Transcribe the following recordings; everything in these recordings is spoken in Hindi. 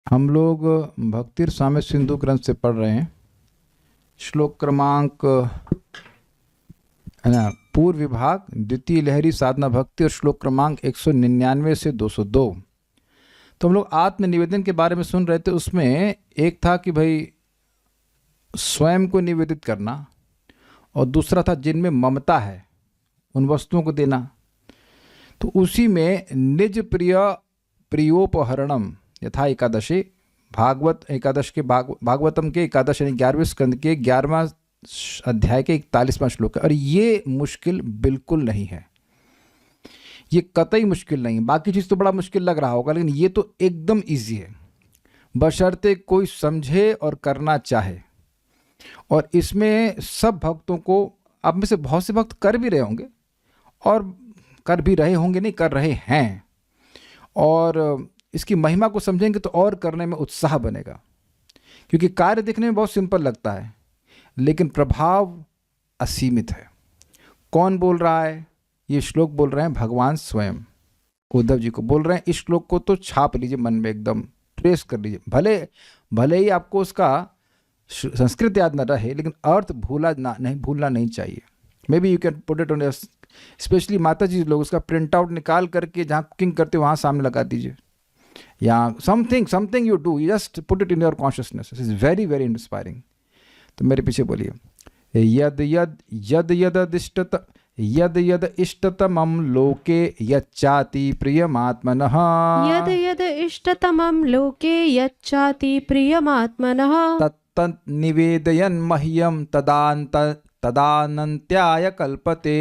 हम लोग भक्ति स्वामी सिंधु ग्रंथ से पढ़ रहे हैं। श्लोक क्रमांक है ना, पूर्व विभाग द्वितीय लहरी साधना भक्ति और श्लोक क्रमांक 199 से 202। तो हम लोग आत्मनिवेदन के बारे में सुन रहे थे। उसमें एक था कि भाई स्वयं को निवेदित करना, और दूसरा था जिनमें ममता है उन वस्तुओं को देना। तो उसी में निज प्रिय प्रियोपहरणम यथा एकादशी, भागवत एकादश के भागवतम के एकादश यानी 11वें स्कंद के 11वां अध्याय के 41वां श्लोक है। और ये मुश्किल बिल्कुल नहीं है, ये कतई मुश्किल नहीं है। बाकी चीज़ तो बड़ा मुश्किल लग रहा होगा, लेकिन ये तो एकदम इजी है, बशर्ते कोई समझे और करना चाहे। और इसमें सब भक्तों को, आप में से बहुत से भक्त कर भी रहे होंगे और कर भी रहे होंगे, नहीं कर रहे हैं, और इसकी महिमा को समझेंगे तो और करने में उत्साह बनेगा। क्योंकि कार्य देखने में बहुत सिंपल लगता है, लेकिन प्रभाव असीमित है। कौन बोल रहा है? ये श्लोक बोल रहे हैं भगवान स्वयं, उद्धव जी को बोल रहे हैं। इस श्लोक को तो छाप लीजिए मन में, एकदम ट्रेस कर लीजिए। भले ही आपको उसका संस्कृत याद न रहे, लेकिन अर्थ भूलना नहीं चाहिए। May be you can put it on, specially माता जी लोग उसका प्रिंट आउट निकाल करके जहाँ कुकिंग करते वहाँ सामने लगा दीजिए, या something you do, you just put it in your consciousness. It is very very inspiring. तो मेरे पीछे बोलिए, यद यद यद यद यद इष्टतमं लोके यच्चाति प्रियमात्मनः, यद यद इष्टतमं लोके यच्चाति प्रियमात्मनः, तत्तत् निवेदयन् मह्यं तदानन्त्याय कल्पते।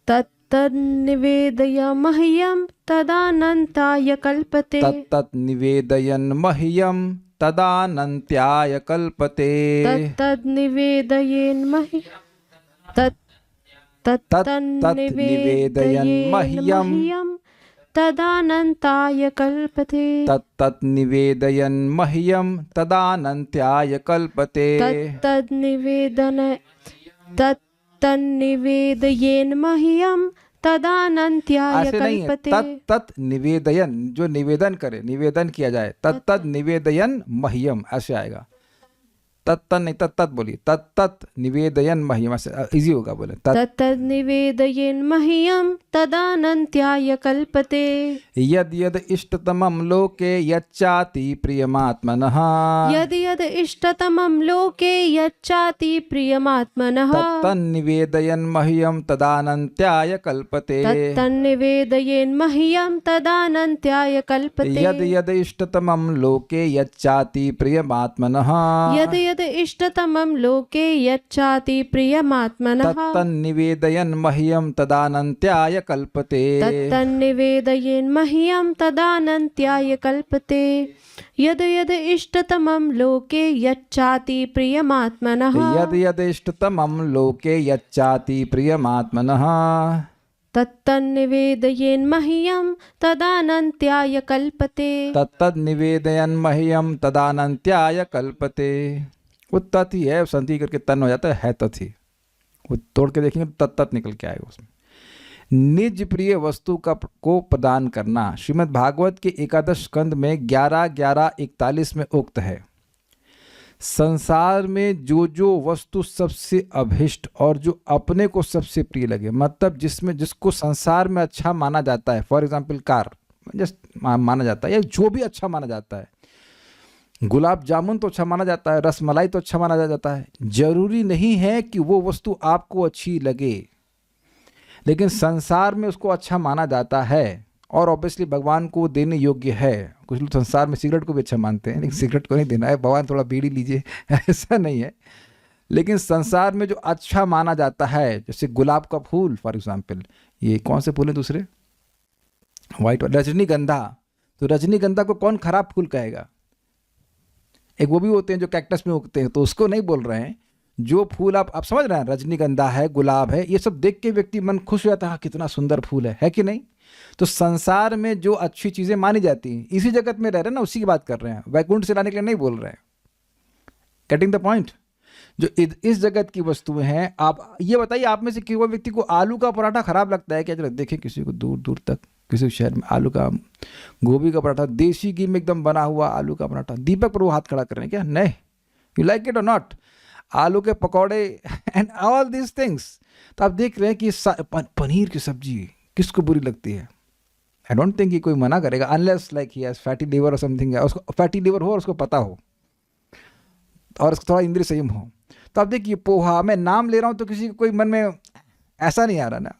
तत्तन्निवेदय मह्यं तदानन्ताय कल्पते। तत्तत् निवेदयन् मह्यं तदानन्त्याय कल्पते। तत्तन्निवेदयेन् मह्यं तत्तन्निवेदयन् मह्यं तदानन्ताय कल्पते। तत्तन्निवेदयन् मह्यं तदानन्त्याय कल्पते। तत्तन्निवेदयेन् मह्यं तदानन्त्याय ऐसे नहीं है, कल्पते। तत् निवेदयन, जो निवेदन करे, निवेदन किया जाए, तत्तत् निवेदयन मह्यम, ऐसे आएगा। तत्त नहीं, तत्तत् बोलिए, तत्तत् निवेदयन मह्यम, ऐसे इजी होगा, बोले तत्तन्निवेदयेन् मह्यं तदानन्त्याय कल्पते। यद यद इष्टतमं लोके यच्चाति प्रियमात्मनः, यद यद इष्टतमं लोके यच्चाति प्रियमात्मनः, तत्तन्निवेदयन् मह्यं तदानन्त्याय कल्पते। तत्तन्निवेदयेन् मह्यं तदानन्त्याय कल्पते। यद यद इष्टतमं लोके यच्चाति प्रियमात्मनः, यद यद इष्टतमं लोके यच्चाति प्रियमात्मनः, तत्तन्निवेदयन् मह्यं तदानन्त्याय कल्पते। तत्तन्निवेदयेन् मह्यं तदानन्त्याय कल्पते। यद यद इष्टतमं लोके यच्चाति प्रियमात्मनः, यद यद इष्टतमं लोके यच्चाति प्रियमात्मनः, तत्तन्निवेदयेन् मह्यं तदानन्त्याय कल्पते। तत्तन्निवेदयन् मह्यं तदानन्त्याय कल्पते। वो तत् ही है, संति करके तन हो जाता है तत् ही। वो तोड़ के देखेंगे तो तत्त निकल के आएगा उसमें। निज प्रिय वस्तु को प्रदान करना, श्रीमद् भागवत के एकादश स्कंद में 11:11-41 में उक्त है। संसार में जो वस्तु सबसे अभिष्ट और जो अपने को सबसे प्रिय लगे, मतलब जिसको संसार में अच्छा माना जाता है, फॉर एग्जाम्पल कार जस्ट माना जाता है, या जो भी अच्छा माना जाता है, गुलाब जामुन तो अच्छा माना जाता है, रसमलाई तो अच्छा माना जाता है। जरूरी नहीं है कि वो वस्तु आपको अच्छी लगे, लेकिन संसार में उसको अच्छा माना जाता है, और ऑब्वियसली भगवान को देने योग्य है। कुछ लोग संसार में सिगरेट को भी अच्छा मानते हैं, लेकिन सिगरेट को नहीं देना है, भगवान थोड़ा बीड़ी लीजिए, ऐसा नहीं है। लेकिन संसार में जो अच्छा माना जाता है, जैसे गुलाब का फूल फॉर एग्जाम्पल, ये कौन से फूल हैं दूसरे, वाइट, रजनीगंधा। तो रजनीगंधा को कौन खराब फूल कहेगा? एक वो भी होते हैं जो कैक्टस में उगते हैं, तो उसको नहीं बोल रहे हैं। जो फूल आप समझ रहे हैं, रजनीगंधा है, गुलाब है, ये सब देख के व्यक्ति मन खुश हो जाता है, कितना सुंदर फूल है कि नहीं? तो संसार में जो अच्छी चीज़ें मानी जाती हैं, इसी जगत में रह रहे हैं ना, उसी की बात कर रहे हैं, वैकुंठ से लाने के लिए नहीं बोल रहे हैं। Getting the point? जो इस जगत की वस्तुएं हैं। आप ये बताइए, आप में से कोई व्यक्ति को आलू का पराठा खराब लगता है क्या? चलो देखें किसी को दूर दूर तक, किसी शहर में आलू का गोभी का पराठा, देसी घी में एकदम बना हुआ आलू का पराठा। दीपक प्रभु हाथ खड़ा कर रहे हैं क्या? नहीं, यू लाइक इट और नॉट? आलू के पकौड़े एंड ऑल दिस थिंग्स। तो आप देख रहे हैं कि पनीर की सब्जी किसको बुरी लगती है? आई डोंट थिंक कि कोई मना करेगा, unless like he has fatty liver और समथिंग, उसको फैटी लिवर हो और उसको पता हो और उसको थोड़ा इंद्रिय संयम हो। तो आप देखिए, पोहा, मैं नाम ले रहा हूं तो किसी को कोई मन में ऐसा नहीं आ रहा ना।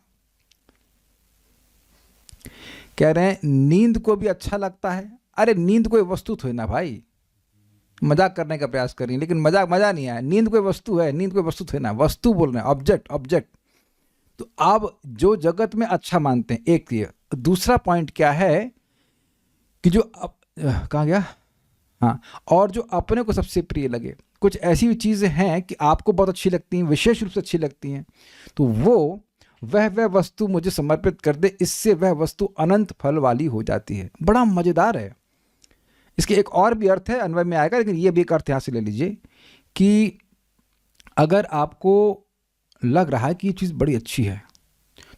कह रहे हैं नींद को भी अच्छा लगता है। अरे नींद कोई वस्तु थोड़ी ना भाई, मजाक करने का प्रयास कर रही है लेकिन मजा नहीं आया। नींद कोई वस्तु है, नींद कोई वस्तु थोड़ी ना, वस्तु बोल रहे हैं, ऑब्जेक्ट। तो आप जो जगत में अच्छा मानते हैं, एक ये। दूसरा पॉइंट क्या है कि जो कहाँ गया, हाँ, और जो अपने को सबसे प्रिय लगे। कुछ ऐसी भी चीज़ें हैं कि आपको बहुत अच्छी लगती हैं, विशेष रूप से अच्छी लगती हैं, तो वह वस्तु मुझे समर्पित कर दे, इससे वह वस्तु अनंत फल वाली हो जाती है। बड़ा मज़ेदार है। इसके एक और भी अर्थ है, अन्वय में आएगा, लेकिन ये भी एक अर्थ यहाँ से ले लीजिए कि अगर आपको लग रहा है कि ये चीज़ बड़ी अच्छी है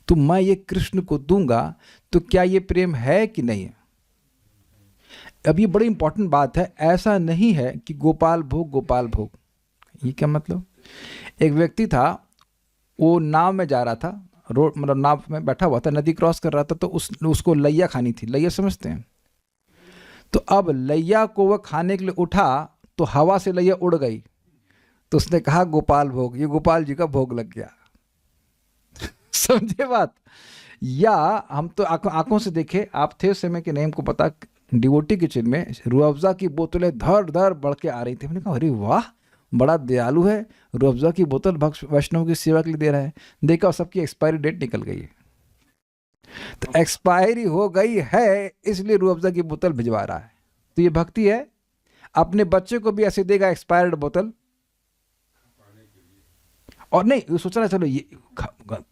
तो मैं ये कृष्ण को दूंगा, तो क्या ये प्रेम है कि नहीं है? अब ये बड़ी इंपॉर्टेंट बात है। ऐसा नहीं है कि गोपाल भोग। ये क्या मतलब? एक व्यक्ति था, वो नाव में जा रहा था, रोड मतलब नाव में बैठा हुआ था, नदी क्रॉस कर रहा था, तो उसको लैया खानी थी। लैया समझते हैं? तो अब लैया को वह खाने के लिए उठा तो हवा से लैया उड़ गई, तो उसने कहा गोपाल भोग, ये गोपाल जी का भोग लग गया। समझे बात? या हम तो आंखों से देखे, आप थे उस समय के नहीं, हमको पता, डिवोटी किचन में रूह अफ़ज़ा की बोतलें धड़ बढ़ के आ रही थी। मैंने कहा अरे वाह, बड़ा दयालु है, रूह अफ़ज़ा की बोतल भक्त वैष्णव की सेवा के लिए दे रहा है। देखा सबकी एक्सपायरी डेट निकल गई है, तो एक्सपायरी हो गई है इसलिए रूह अफ़ज़ा की बोतल भिजवा रहा है। तो ये भक्ति है? अपने बच्चे को भी ऐसे देगा एक्सपायर्ड बोतल? और नहीं, वो सोच रहा है चलो ये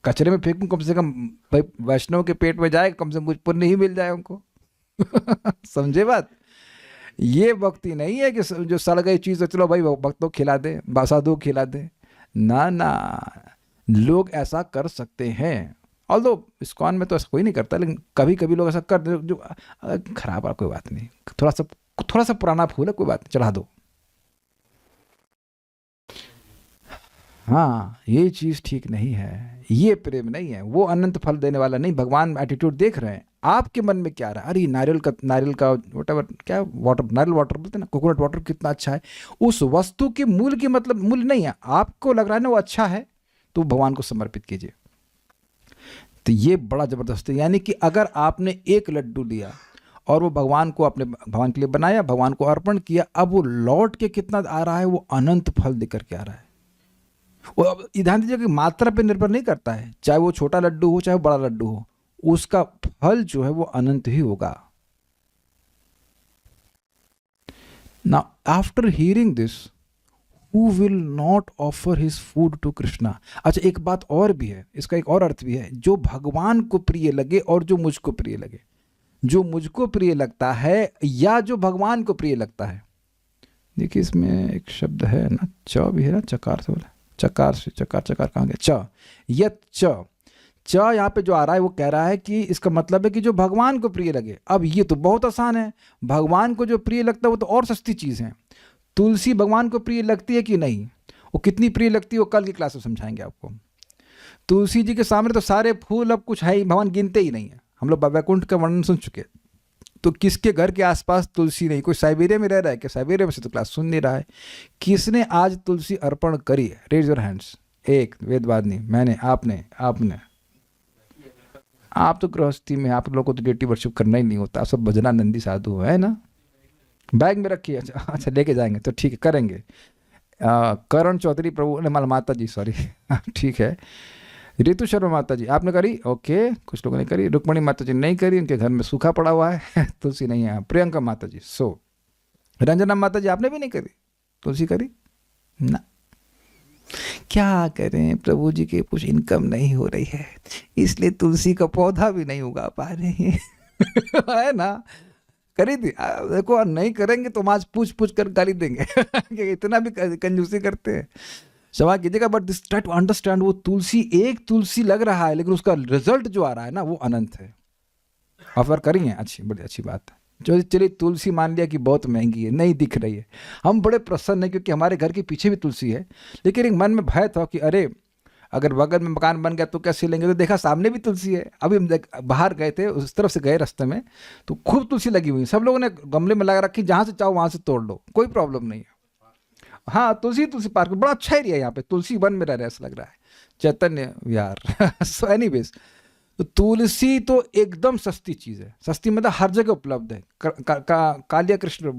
कचरे में फेंकूं, कम से कम भाई वैष्णव के पेट में जाए, कम से कम कुछ पुण्य ही मिल जाए उनको। समझे बात? ये भक्ति नहीं है कि जो सड़ गई चीज़ चलो भाई भक्तों खिला दे, साधु खिला दे। ना, लोग ऐसा कर सकते हैं। ऑल्दो इस्कॉन में तो ऐसा कोई नहीं करता, लेकिन कभी कभी लोग ऐसा कर दे जो खराब है, कोई बात नहीं, थोड़ा सा पुराना फूल है, कोई बात नहीं, चढ़ा दो। हाँ, ये चीज़ ठीक नहीं है, ये प्रेम नहीं है, वो अनंत फल देने वाला नहीं। भगवान एटीट्यूड देख रहे हैं, आपके मन में क्या रहा है? अरे नारियल का व्हाटएवर, क्या वाटर, नारियल वाटर बोलते हैं ना, कोकोनट वाटर कितना अच्छा है। उस वस्तु के मूल्य की मतलब मूल्य नहीं है, आपको लग रहा है ना वो अच्छा है, तो भगवान को समर्पित कीजिए। तो ये बड़ा ज़बरदस्त है। यानी कि अगर आपने एक लड्डू लिया और वो भगवान को, अपने भगवान के लिए बनाया, भगवान को अर्पण किया, अब वो लौट के कितना आ रहा है? वो अनंत फल देकर के आ रहा है। वो ध्यान दीजिए कि मात्रा पे निर्भर नहीं करता है, चाहे वो छोटा लड्डू हो चाहे वो बड़ा लड्डू हो, उसका फल जो है वो अनंत ही होगा। Now after hearing this, who will not offer his food to Krishna? अच्छा, एक बात और भी है, इसका एक और अर्थ भी है, जो भगवान को प्रिय लगे और जो मुझको प्रिय लगे। जो मुझको प्रिय लगता है या जो भगवान को प्रिय लगता है। देखिए इसमें एक शब्द है ना, च भी है ना, चकार से बोला, चकार कहाँ गया? च, यत च यहाँ पे जो आ रहा है वो कह रहा है कि इसका मतलब है कि जो भगवान को प्रिय लगे। अब ये तो बहुत आसान है, भगवान को जो प्रिय लगता है वो तो और सस्ती चीज़ है। तुलसी भगवान को प्रिय लगती है कि नहीं? वो कितनी प्रिय लगती है वो कल की क्लास में समझाएंगे आपको। तुलसी जी के सामने तो सारे फूल अब कुछ है ही, भगवान गिनते ही नहीं है। हम लोग वैकुंठ का वर्णन सुन चुके, तो किसके घर के आसपास तुलसी नहीं? कोई साइबेरिया में रह रहा है क्या? साइबेरिया में से तो क्लास सुन नहीं रहा है। किसने आज तुलसी अर्पण करी? Raise your hands. एक वेदवादिनी, मैंने, आपने। आप तो गृहस्थी में, आप लोगों को तो डेटी वर्शिप करना ही नहीं होता, आप सब भजनानंदी साधु है ना। बैग में रखिए, अच्छा लेके जाएंगे तो ठीक है, करेंगे। करण चौधरी प्रभु ने, माता जी सॉरी, ठीक है। ऋतु शर्मा माता जी आपने करी, ओके। कुछ लोगों ने करी। रुक्मणी माता जी नहीं करी, उनके घर में सूखा पड़ा हुआ है, तुलसी नहीं है। प्रियंका माता जी, सो। रंजना माता जी आपने भी नहीं करी, तुलसी करी ना? क्या करें, प्रभु जी के कुछ इनकम नहीं हो रही है, इसलिए तुलसी का पौधा भी नहीं उगा पा रहे हैं। है ना? करी थी। देखो नहीं करेंगे तो आज पूछ कर गाली देंगे कि इतना भी कंजूसी करते हैं। क्षमा कीजिएगा, but this try to understand. वो तुलसी, एक तुलसी लग रहा है, लेकिन उसका रिजल्ट जो आ रहा है ना वो अनंत है। ऑफर करी हैं, अच्छी, बड़ी अच्छी बात है। जो चलिए तुलसी मान लिया कि बहुत महंगी है, नहीं दिख रही है, हम बड़े प्रसन्न हैं क्योंकि हमारे घर के पीछे भी तुलसी है। लेकिन एक मन में भय था कि अरे अगर बगल में मकान बन गया तो कैसे लेंगे, तो देखा सामने भी तुलसी है। अभी हम बाहर गए थे, उस तरफ से गए रास्ते में, तो खूब तुलसी लगी हुई, सब लोगों ने गमले में लगा रखी, जहाँ से चाहो वहाँ से तोड़ लो, कोई प्रॉब्लम नहीं है। हाँ, तुलसी पार्क बड़ा अच्छा एरिया है, यहाँ पे तुलसी वन में रह रहे ऐसा लग रहा है, चैतन्य विहार। सो एनीवेज, तो तुलसी तो एकदम सस्ती चीज़ है, सस्ती मतलब हर जगह उपलब्ध है। कालिया कृष्ण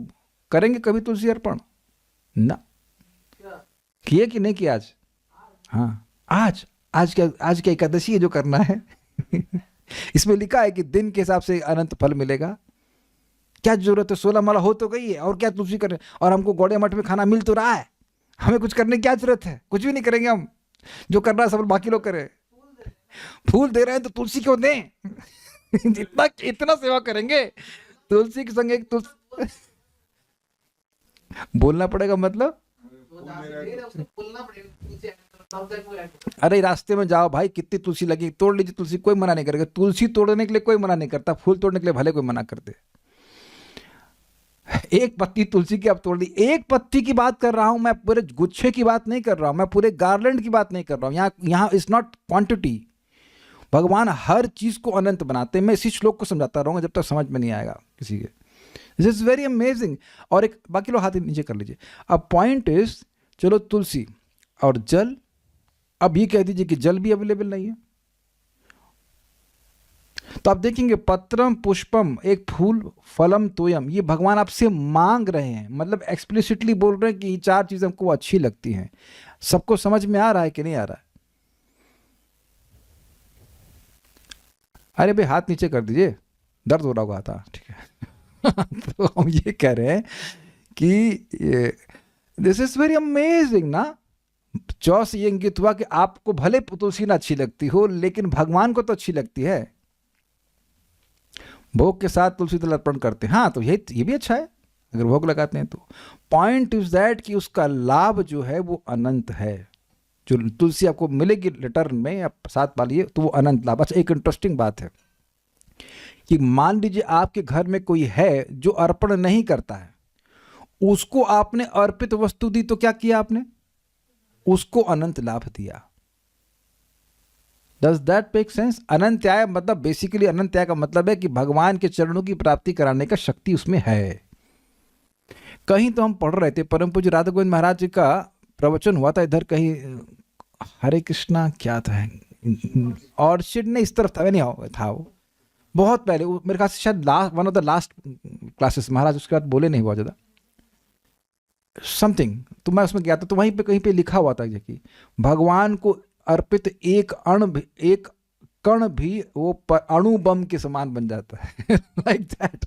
करेंगे कभी तुलसी अर्पण ना? किए कि नहीं किया आज? हाँ, आज क्या एकादशी है जो करना है। इसमें लिखा है कि दिन के हिसाब से अनंत फल मिलेगा। क्या जरूरत है, 16 माला हो तो गई है, और क्या तुलसी करें? और हमको गौड़े मठ में खाना मिल तो रहा है, हमें कुछ करने की क्या जरूरत है? कुछ भी नहीं करेंगे हम, जो कर रहा है सब बाकी लोग करें। फूल दे रहे हैं तो तुलसी क्यों दें? इतना सेवा करेंगे, तुलसी के संग एक तुलसी बोलना पड़ेगा, मतलब अरे रास्ते में जाओ भाई, कितनी तुलसी लगी, तोड़ लीजिए तुलसी, कोई मना नहीं करेगा। तुलसी तोड़ने के लिए कोई मना नहीं करता, फूल तोड़ने के लिए भले कोई मना करते। एक पत्ती तुलसी की आप तोड़ ली, एक पत्ती की बात कर रहा हूं मैं, पूरे गुच्छे की बात नहीं कर रहा हूं मैं, पूरे गार्लैंड की बात नहीं कर रहा हूं। यहाँ इज नॉट क्वांटिटी। भगवान हर चीज को अनंत बनाते हैं। मैं इसी श्लोक को समझाता रहूंगा जब तक समझ में नहीं आएगा किसी के। This is very amazing. और एक बाकी लोग हाथ नीचे कर लीजिए। अब पॉइंट इज, चलो तुलसी और जल, अब ये कह दीजिए कि जल भी अवेलेबल नहीं है, तो आप देखेंगे पत्रम पुष्पम, एक फूल, फलम तोयम, ये भगवान आपसे मांग रहे हैं, मतलब एक्सप्लिसिटली बोल रहे हैं कि ये 4 चीजें हमको अच्छी लगती हैं। सबको समझ में आ रहा है कि नहीं आ रहा है? अरे भाई हाथ नीचे कर दीजिए, दर्द हो रहा होगा हाथ, ठीक है। तो हम ये कह रहे हैं कि दिस इज वेरी अमेजिंग ना। चौ से ये इंगित हुआ कि आपको भले तुलसी ना अच्छी लगती हो, लेकिन भगवान को तो अच्छी लगती है। भोग के साथ तुलसी दल अर्पण करते हैं, हाँ, तो ये भी अच्छा है अगर भोग लगाते हैं तो। पॉइंट इज दैट कि उसका लाभ जो है वो अनंत है। जो तुलसी आपको मिलेगी रिटर्न में, आप साथ पालिए तो वो अनंत लाभ। अच्छा, एक इंटरेस्टिंग बात है कि मान लीजिए आपके घर में कोई है जो अर्पण नहीं करता है, उसको आपने अर्पित वस्तु दी तो क्या किया आपने? उसको अनंत लाभ दिया। Does that make sense? अनंत्याय मतलब बेसिकली, अनंत्याय का मतलब है कि भगवान के चरणों की प्राप्ति कराने का शक्ति उसमें है। कहीं तो हम पढ़ रहे थे, परम पूज्य राधा गोविंद महाराज जी का प्रवचन हुआ था इधर कहीं, हरे कृष्णा क्या था, ऑर्चिड ने इस तरफ था, नहीं था वो बहुत पहले, मेरे ख्याल से शायद one of the last classes महाराज, उसके बाद बोले नहीं बहुत ज़्यादा समथिंग। तो मैं उसमें गया था, तो वहीं पे कहीं पे लिखा हुआ था कि भगवान को अर्पित एक कण भी वो अणु बम के समान बन जाता है। Like that.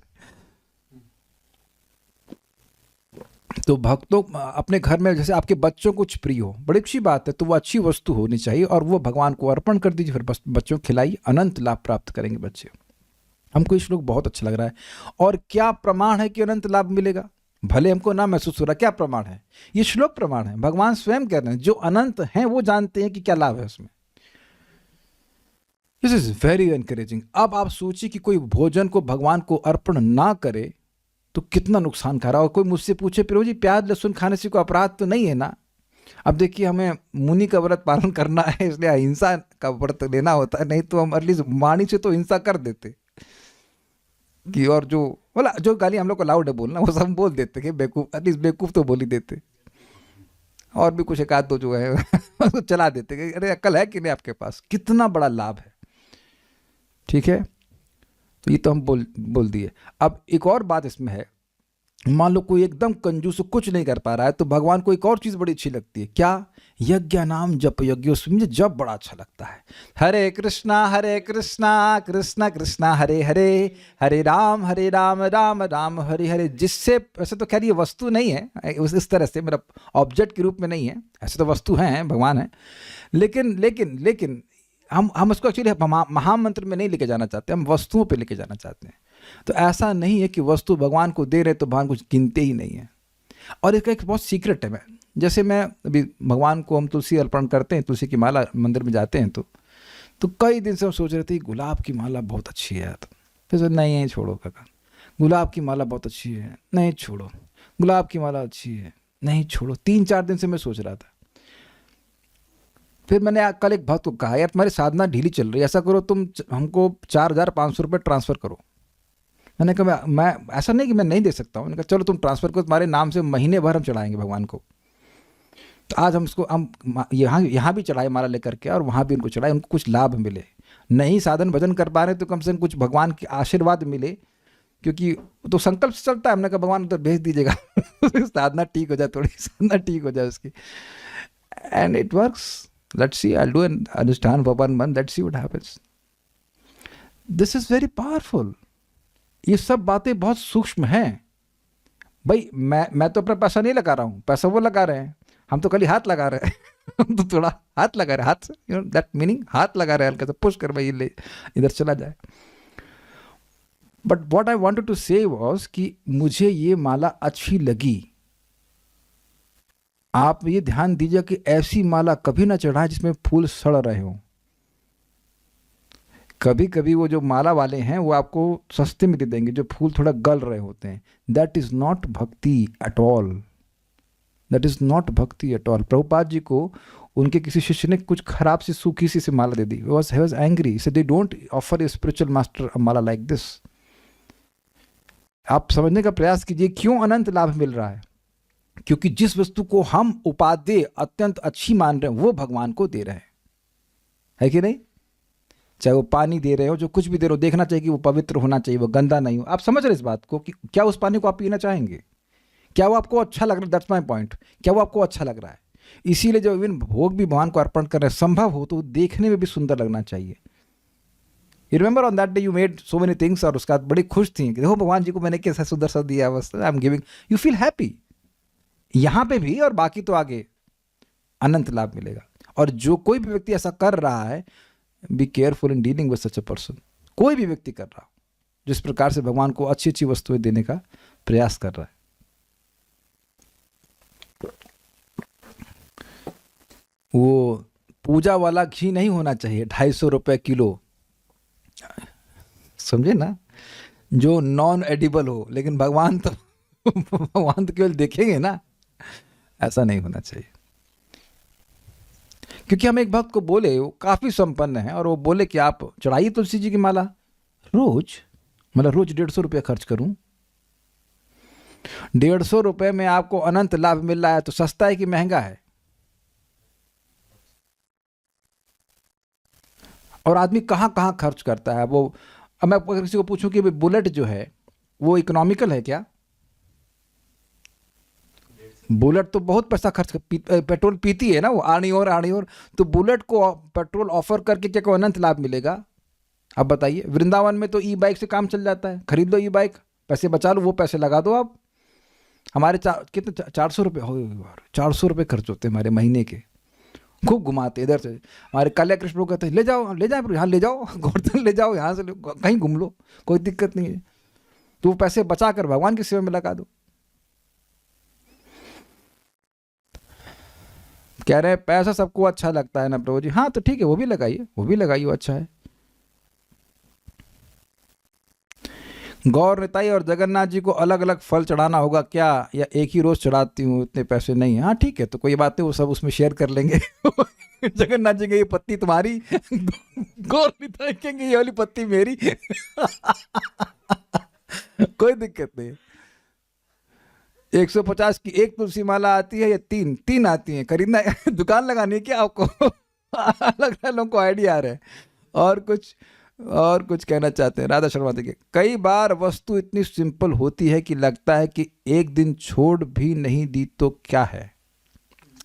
तो भक्तों अपने घर में, जैसे आपके बच्चों को कुछ प्रिय हो, बड़ी अच्छी बात है, तो वो अच्छी वस्तु होनी चाहिए और वो भगवान को अर्पण कर दीजिए, फिर बच्चों को खिलाइए, अनंत लाभ प्राप्त करेंगे बच्चे। हमको ये श्लोक बहुत अच्छा लग रहा है। और क्या प्रमाण है कि अनंत लाभ मिलेगा? भले हमको ना महसूस हो रहा, क्या प्रमाण है? ये श्लोक प्रमाण है। भगवान स्वयं कह रहे हैं जो अनंत हैं वो जानते हैं कि क्या लाभ है उसमें। This is very encouraging. अब आप सोचिए कि कोई भोजन को भगवान को अर्पण ना करे तो कितना नुकसान कर रहा हो। कोई मुझसे पूछे प्रभु जी प्याज लहसुन खाने से कोई अपराध तो नहीं है ना? अब देखिए, हमें मुनि का व्रत पालन करना है, इसलिए अहिंसा का व्रत लेना होता है, नहीं तो हम एटलीस्ट वाणी से तो हिंसा कर देते कि, और जो गाली हम लोग को अलाउड है बोलना वो सब बोल देते कि बेवकूफ़, एटलीस्ट बेवकूफ़ तो बोल ही देते, और भी कुछ एक आध दो जो है उसको चला देते कि अरे अक्ल है कि नहीं आपके पास। कितना बड़ा लाभ है, ठीक है। तो ये तो हम बोल दिए। अब एक और बात इसमें है, मान लो कोई एकदम कंजूस कुछ नहीं कर पा रहा है, तो भगवान को एक और चीज़ बड़ी अच्छी लगती है। क्या? यज्ञ नाम जप यज्ञ। मुझे जप बड़ा अच्छा लगता है। हरे कृष्णा कृष्णा कृष्णा हरे हरे, हरे राम राम राम हरे हरे। जिससे, वैसे तो खैर ये वस्तु नहीं है इस तरह से, मेरा ऑब्जेक्ट के रूप में नहीं है, ऐसे तो वस्तु हैं, भगवान है, लेकिन हम उसको एक्चुअली महामंत्र में नहीं लेके जाना चाहते, हम वस्तुओं पे लेके जाना चाहते हैं। तो ऐसा नहीं है कि वस्तु भगवान को दे रहे तो भगवान कुछ गिनते ही नहीं है। और इसका एक बहुत सीक्रेट है। जैसे मैं अभी भगवान को हम तुलसी अर्पण करते हैं, तुलसी की माला मंदिर में जाते हैं, तो कई दिन से हम सोच रहे थे गुलाब की माला बहुत अच्छी है यार, फिर नहीं छोड़ो काका, गुलाब की माला बहुत अच्छी है, नहीं छोड़ो, गुलाब की माला अच्छी है, नहीं छोड़ो। 3-4 दिन से मैं सोच रहा था। फिर मैंने कल एक भक्त को कहा, यार तुम्हारी साधना ढीली चल रही है, ऐसा करो तुम हमको 4,500 रुपये ट्रांसफ़र करो। मैंने कहा मैं ऐसा नहीं कि मैं नहीं दे सकता हूँ। मैंने कहा चलो तुम ट्रांसफ़र करो, तुम्हारे नाम से महीने भर हम चढ़ाएंगे भगवान को। तो आज हम यहाँ भी चढ़ाए माला लेकर के, और वहाँ भी उनको चढ़ाए, उनको कुछ लाभ मिले। नहीं साधन भजन कर पा रहे तो कम से कम कुछ भगवान के आशीर्वाद मिले, क्योंकि तो संकल्प से चलता है। हमने कहा भगवान उधर भेज दीजिएगा साधना ठीक हो जाए, थोड़ी साधना ठीक हो जाए उसकी, and it works. Let's see, I do an अनुष्ठान for 1 month, let's see what happens. This is very powerful. ये सब बातें बहुत सूक्ष्म हैं भाई। मैं तो अपना पैसा नहीं लगा रहा हूँ, पैसा वो लगा रहे हैं, हम तो खाली हाथ लगा रहे हैं हम तो थोड़ा हाथ लगा रहे हैं, हाथ से, यू नो दैट मीनिंग, हाथ लगा रहे हैं हल्का सा, पुश कर भाई ले इधर चला जाए। But what I wanted to say was कि मुझे ये माला अच्छी लगी। आप ये ध्यान दीजिए कि ऐसी माला कभी ना चढ़ाएं जिसमें फूल सड़ रहे हों। कभी कभी वो जो माला वाले हैं वो आपको सस्ते में दे देंगे जो फूल थोड़ा गल रहे होते हैं। दैट इज़ नॉट भक्ति at all, that is not भक्ति एट ऑल। प्रभुपाद जी को उनके किसी शिष्य ने कुछ खराब सी सूखी सी माला दे दी। he was angry, so they don't offer a spiritual master a Mala like this। आप समझने का प्रयास कीजिए क्यों अनंत लाभ मिल रहा है। क्योंकि जिस वस्तु को हम उपादेय अत्यंत अच्छी मान रहे हैं वो भगवान को दे रहे हैं, है कि नहीं? चाहे वो पानी दे रहे हो, जो कुछ भी दे रहे हो, देखना चाहिए कि वो पवित्र होना चाहिए, वो गंदा नहीं हो। आप समझ रहे इस बात को कि क्या उस पानी को आप पीना चाहेंगे? क्या वो आपको अच्छा लग रहा है? That's my point. क्या वो आपको अच्छा लग रहा है? इसीलिए जब इवन भोग भी भगवान को अर्पण कर रहे हैं, संभव हो तो देखने में भी सुंदर लगना चाहिए। You remember on that day you made so many things, और उसका बड़ी खुश थी कि देखो भगवान जी को मैंने कैसा सुंदर सा दिया, बस I am giving, you feel happy. यहाँ पे भी और बाकी तो आगे अनंत लाभ मिलेगा। और जो कोई भी व्यक्ति ऐसा कर रहा है, be careful in dealing with such a person. कोई भी व्यक्ति कर रहा हो जिस प्रकार से भगवान को अच्छी अच्छी वस्तुएं देने का प्रयास कर रहा है। वो पूजा वाला घी नहीं होना चाहिए 250 रुपये किलो, समझे ना, जो नॉन एडिबल हो। लेकिन भगवान तो भगवान तो केवल देखेंगे ना, ऐसा नहीं होना चाहिए। क्योंकि हम एक भक्त को बोले, वो काफ़ी संपन्न है, और वो बोले कि आप चढ़ाइए तुलसी जी की माला रोज, मतलब रोज 150 रुपये खर्च करूं। 150 रुपये में आपको अनंत लाभ मिल रहा है तो सस्ता है कि महंगा है? और आदमी कहाँ कहाँ खर्च करता है वो। अब मैं किसी को पूछूं कि बुलेट जो है वो इकोनॉमिकल है क्या? बुलेट तो बहुत पैसा खर्च पेट्रोल पीती है ना वो, आनी और। तो बुलेट को पेट्रोल ऑफर करके क्या कोई अनंत लाभ मिलेगा? अब बताइए। वृंदावन में तो ई बाइक से काम चल जाता है, खरीद लो ई बाइक, पैसे बचा लो, वो पैसे लगा दो आप। हमारे कितने 400 रुपये हो, 400 रुपये खर्च होते हैं हमारे महीने के। खूब घुमाते इधर से। हमारे काल्या कृष्ण लोग कहते हैं ले जाओ यहाँ ले जाओ, गोवर्धन ले जाओ, यहाँ से कहीं घूम लो, कोई दिक्कत नहीं है। तो वो पैसे बचा कर भगवान की सेवा में लगा दो। कह रहे हैं पैसा सबको अच्छा लगता है ना प्रभु जी। हाँ तो ठीक है, वो भी लगाइए, वो अच्छा है। गौर निताई और जगन्नाथ जी को अलग अलग फल चढ़ाना होगा क्या, या एक ही रोज चढ़ाती हूँ, इतने पैसे नहीं है? हाँ ठीक है, तो कोई बात नहीं, वो सब उसमें शेयर कर लेंगे जगन्नाथ जी की ये पत्ती तुम्हारी, गौर निताई कहेंगे ये वाली पत्ती मेरी कोई दिक्कत नहीं। 150 की एक तुलसी माला आती है या तीन आती हैं? खरीदना दुकान लगानी है क्या आपको? अलग लोगों को आइडिया आ रहा है। और कुछ कहना चाहते हैं राधा शर्मा देखिए। कई बार वस्तु इतनी सिंपल होती है कि लगता है कि एक दिन छोड़ भी नहीं दी तो क्या है।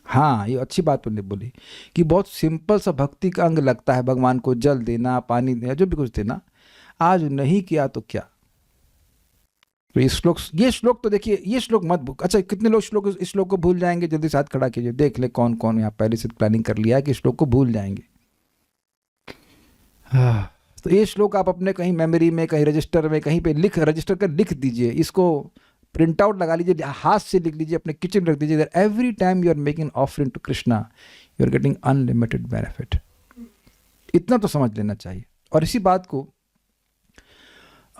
हाँ, ये अच्छी बात तुमने बोली कि बहुत सिंपल सा भक्ति का अंग लगता है भगवान को जल देना, पानी देना, जो भी कुछ देना। आज नहीं किया तो क्या। तो ये श्लोक तो देखिए, ये श्लोक मत। अच्छा, कितने लोग इस श्लोक को भूल जाएंगे? जल्दी से हाथ खड़ा कीजिए, देख ले कौन कौन यहाँ पहले से प्लानिंग कर लिया है कि श्लोक को भूल जाएंगे। तो ये श्लोक आप अपने कहीं मेमोरी में, कहीं रजिस्टर में, कहीं पे रजिस्टर कर लिख दीजिए। इसको प्रिंट आउट लगा लीजिए, हाथ से लिख लीजिए, अपने किचन रख दीजिए। Every time you are making offering to Krishna, you are getting unlimited benefit. इतना तो समझ लेना चाहिए। और इसी बात को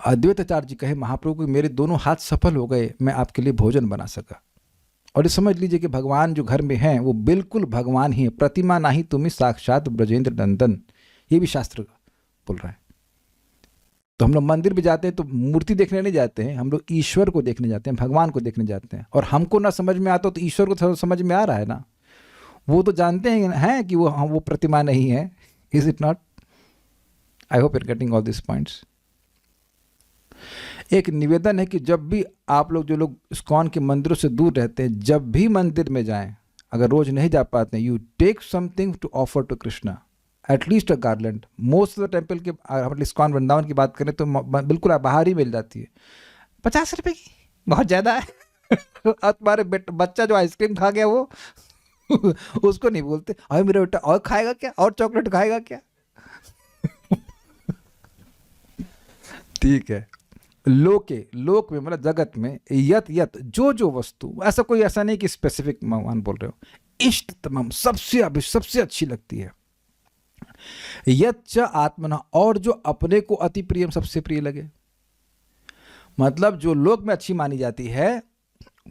अद्वैताचार्य जी कहे महाप्रभु को, मेरे दोनों हाथ सफल हो गए, मैं आपके लिए भोजन बना सका। और ये समझ लीजिए कि भगवान जो घर में हैं वो बिल्कुल भगवान ही है। प्रतिमा नाही तुम्हें साक्षात ब्रजेंद्र नंदन, ये भी शास्त्र बोल रहा है। तो हम लोग मंदिर भी जाते हैं तो मूर्ति देखने नहीं जाते हैं, हम लोग ईश्वर को देखने जाते हैं, भगवान को देखने जाते हैं। और हमको ना समझ में आता तो ईश्वर को समझ में आ रहा है ना, वो तो जानते हैं कि वो प्रतिमा नहीं है। Is it not? I hope you're getting all this points. एक निवेदन है कि जब भी आप लोग, जो लोग इस्कॉन के मंदिरों से दूर रहते हैं, जब भी मंदिर में जाएं, अगर रोज नहीं जा पाते हैं, you take something to offer to Krishna, at least a garland. Most of the temple के, हम इस्कॉन वृंदावन की बात करें तो बिल्कुल बाहर ही मिल जाती है, 50 रुपए की, बहुत ज़्यादा है। और तुम्हारे बच्चा जो आइसक्रीम खा गया वो उसको नहीं बोलते, अरे मेरा बेटा और खाएगा क्या, और चॉकलेट खाएगा क्या? ठीक है। लोक में मतलब जगत में यत जो वस्तु, ऐसा कोई ऐसा नहीं कि स्पेसिफिक भगवान बोल रहे हो, इष्टतमम सबसे अच्छी लगती है। यत च आत्मना, और जो अपने को अति प्रियम सबसे प्रिय लगे, मतलब जो लोक में अच्छी मानी जाती है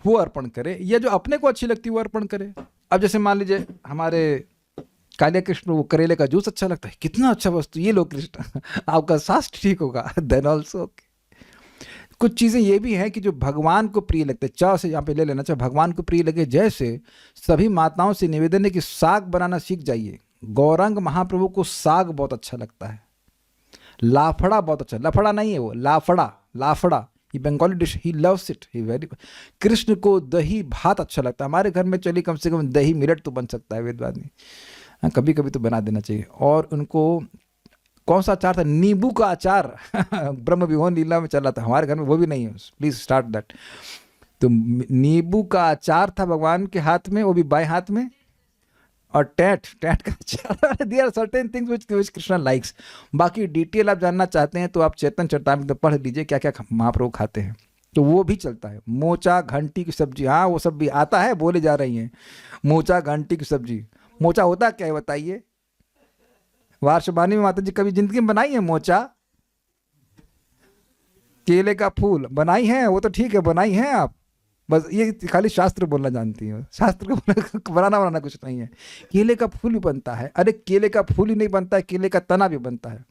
वो अर्पण करे, या जो अपने को अच्छी लगती है वो अर्पण करे। अब जैसे मान लीजिए हमारे कालिया कृष्ण वो करेले का जूस अच्छा लगता है, कितना अच्छा वस्तु, ये लो कृष्ण, आपका स्वास्थ्य ठीक होगा, देन ऑल्सो ओके। कुछ चीज़ें ये भी हैं कि जो भगवान को प्रिय लगते हैं, चाव से यहाँ पे ले लेना चाहिए, भगवान को प्रिय लगे। जैसे सभी माताओं से निवेदन है कि साग बनाना सीख जाइए। गौरांग महाप्रभु को साग बहुत अच्छा लगता है, लाफड़ा बहुत अच्छा, लफड़ा नहीं है वो, लाफड़ा, ये Bengali dish, he loves it, he very. Krishna को दही भात अच्छा लगता है। हमारे घर में चलिए कम से कम दही मिलट तो बन सकता है, वेदवादी कभी कभी तो बना देना चाहिए। और उनको कौन सा अचार था, नींबू का अचार ब्रह्म विभोन लीला में चला था, हमारे घर में वो भी नहीं है, प्लीज स्टार्ट दैट। तो नींबू का अचार था भगवान के हाथ में, वो भी बाएं हाथ में, और टैट का अचार। There are certain things which Krishna likes. बाकी डिटेल आप जानना चाहते हैं तो आप चैतन्य चरितामृत पढ़ लीजिए क्या क्या महाप्रभु खाते हैं, तो वो भी चलता है। मोचा घंटी की सब्जी, हाँ वो सब भी आता है, बोले जा रही हैं। मोचा घंटी की सब्जी, मोचा होता क्या है बताइए? वार्षबानी में माता जी कभी जिंदगी में बनाई है मोचा? केले का फूल बनाई है, वो तो ठीक है बनाई है आप, बस ये खाली शास्त्र बोलना जानती है, शास्त्र को बनाना कुछ नहीं है। केले का फूल भी बनता है, अरे केले का फूल ही नहीं बनता है, केले का तना भी बनता है।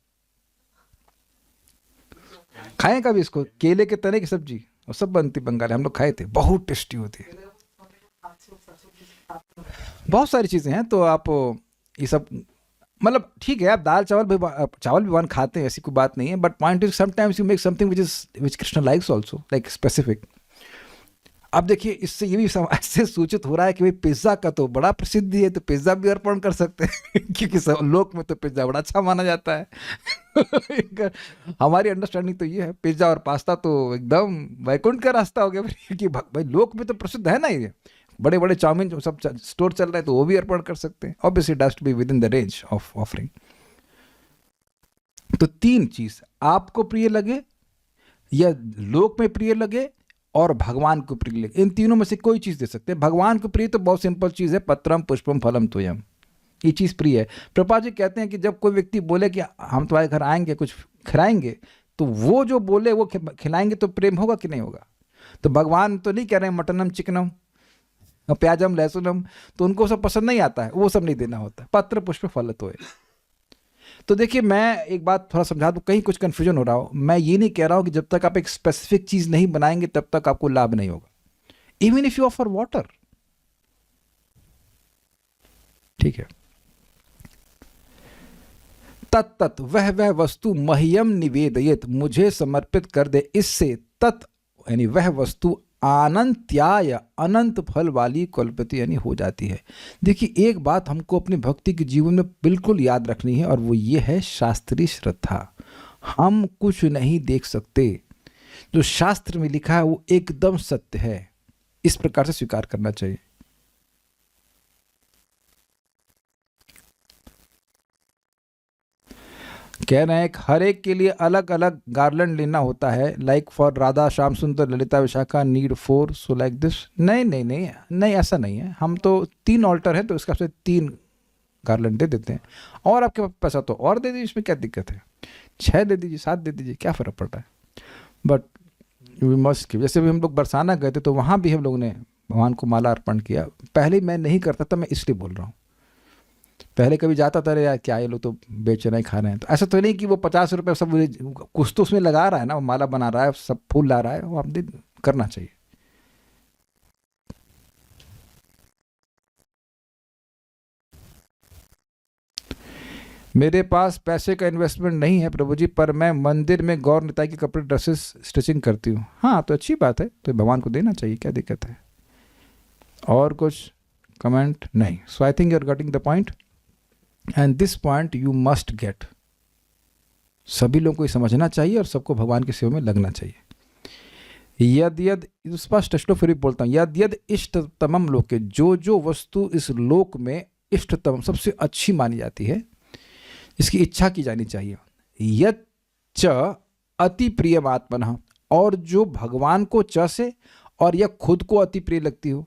खाएं कभी इसको, केले के तने की सब्जी, वो सब बनती बंगाली, हम लोग खाए थे, बहुत टेस्टी होती है। बहुत सारी चीजें हैं, तो आप ये सब मतलब ठीक है, आप दाल चावल भी वन खाते हैं, ऐसी कोई बात नहीं है। But point is sometimes you make something which Krishna likes also, like specific. अब देखिए इससे ये भी ऐसे सूचित हो रहा है कि भाई पिज्ज़ा का तो बड़ा प्रसिद्धि है, तो पिज्ज़ा भी अर्पण कर सकते हैं क्योंकि सब लोक में तो पिज्ज़ा बड़ा अच्छा माना जाता है। हमारी अंडरस्टैंडिंग तो ये है, पिज्ज़ा और पास्ता तो एकदम वैकुंठ का रास्ता हो गया, क्योंकि भाई लोक में तो प्रसिद्ध है ना, ये बड़े बड़े चाउमीन जो सब स्टोर चल रहे हैं, तो वो भी अर्पण कर सकते हैं। Obviously it has to be within the range of offering. तो 3 चीज, आपको प्रिय लगे, या लोक में प्रिय लगे, और भगवान को प्रिय लगे। इन तीनों में से कोई चीज दे सकते हैं। भगवान को प्रिय तो बहुत सिंपल चीज है, पत्रम पुष्पम फलम तुयम, ये चीज प्रिय है। प्रभुपाद जी कहते हैं कि जब कोई व्यक्ति बोले कि हम तुम्हारे घर आएंगे, कुछ खिलाएंगे, तो वो जो बोले वो खिलाएंगे, तो प्रेम होगा कि नहीं होगा? तो भगवान तो नहीं कह रहे हैं मटनम चिकनम प्याजम लहसुनम, तो उनको सब पसंद नहीं आता है, वो सब नहीं देना होता। पत्र पुष्प फल तो है। तो देखिए मैं एक बात थोड़ा समझा दूं, कहीं कुछ कंफ्यूजन हो रहा हो। मैं ये नहीं कह रहा हूं कि जब तक आप एक स्पेसिफिक चीज नहीं बनाएंगे तब तक आपको लाभ नहीं होगा, even if you offer water, ठीक है। तत्त वह वस्तु मह्यम निवेदयेत, मुझे समर्पित कर दे, इससे तत् यानी वह वस्तु अनंत्याय अनंत फल वाली कल्पति यानी हो जाती है। देखिए एक बात हमको अपने भक्ति के जीवन में बिल्कुल याद रखनी है, और वो ये है शास्त्रीय श्रद्धा। हम कुछ नहीं देख सकते, जो शास्त्र में लिखा है वो एकदम सत्य है, इस प्रकार से स्वीकार करना चाहिए। कह रहे हैं हर एक के लिए अलग अलग गार्लैंड लेना होता है, लाइक फॉर राधा श्याम सुंदर Lalita Vishakha need 4, so like this. नहीं ऐसा नहीं है। हम तो 3 ऑल्टर है तो इसका से 3 गार्लैंड दे देते हैं, और आपके पास पैसा तो और दे दीजिए, इसमें क्या दिक्कत है? 6 दे दीजिए, 7 दे दीजिए, क्या फर्क पड़ता है? But we must give. जैसे भी हम लोग बरसाना गए थे तो वहाँ भी हम लोगों ने भगवान को माला अर्पण किया। पहले मैं नहीं करता था, मैं इसलिए बोल रहा हूँ। पहले कभी जाता था, अरे यार क्या ये लोग तो बेच रहे हैं, खा रहे हैं। तो ऐसा तो नहीं कि वो 50 रुपये सब कुछ तो उसमें लगा रहा है ना, वो माला बना रहा है, सब फूल ला रहा है, वो आप करना चाहिए। मेरे पास पैसे का इन्वेस्टमेंट नहीं है प्रभु जी, पर मैं मंदिर में गौर निताई के कपड़े ड्रेसेस स्टिचिंग करती हूँ। हाँ तो अच्छी बात है, तो भगवान को देना चाहिए, क्या दिक्कत है। और कुछ कमेंट नहीं। So I think you are getting the point and this point you must get. सभी लोगों को ये समझना चाहिए और सबको भगवान की सेवा में लगना चाहिए। यद यद, स्पष्ट श्लोक फिर भी बोलता हूँ, यद यद इष्टतमम लोके, जो जो वस्तु इस लोक में इष्टतम सबसे अच्छी मानी जाती है, इसकी इच्छा की जानी चाहिए। यद च अति प्रियमात्मनः, और जो भगवान को च से और यह खुद को अति प्रिय लगती हो,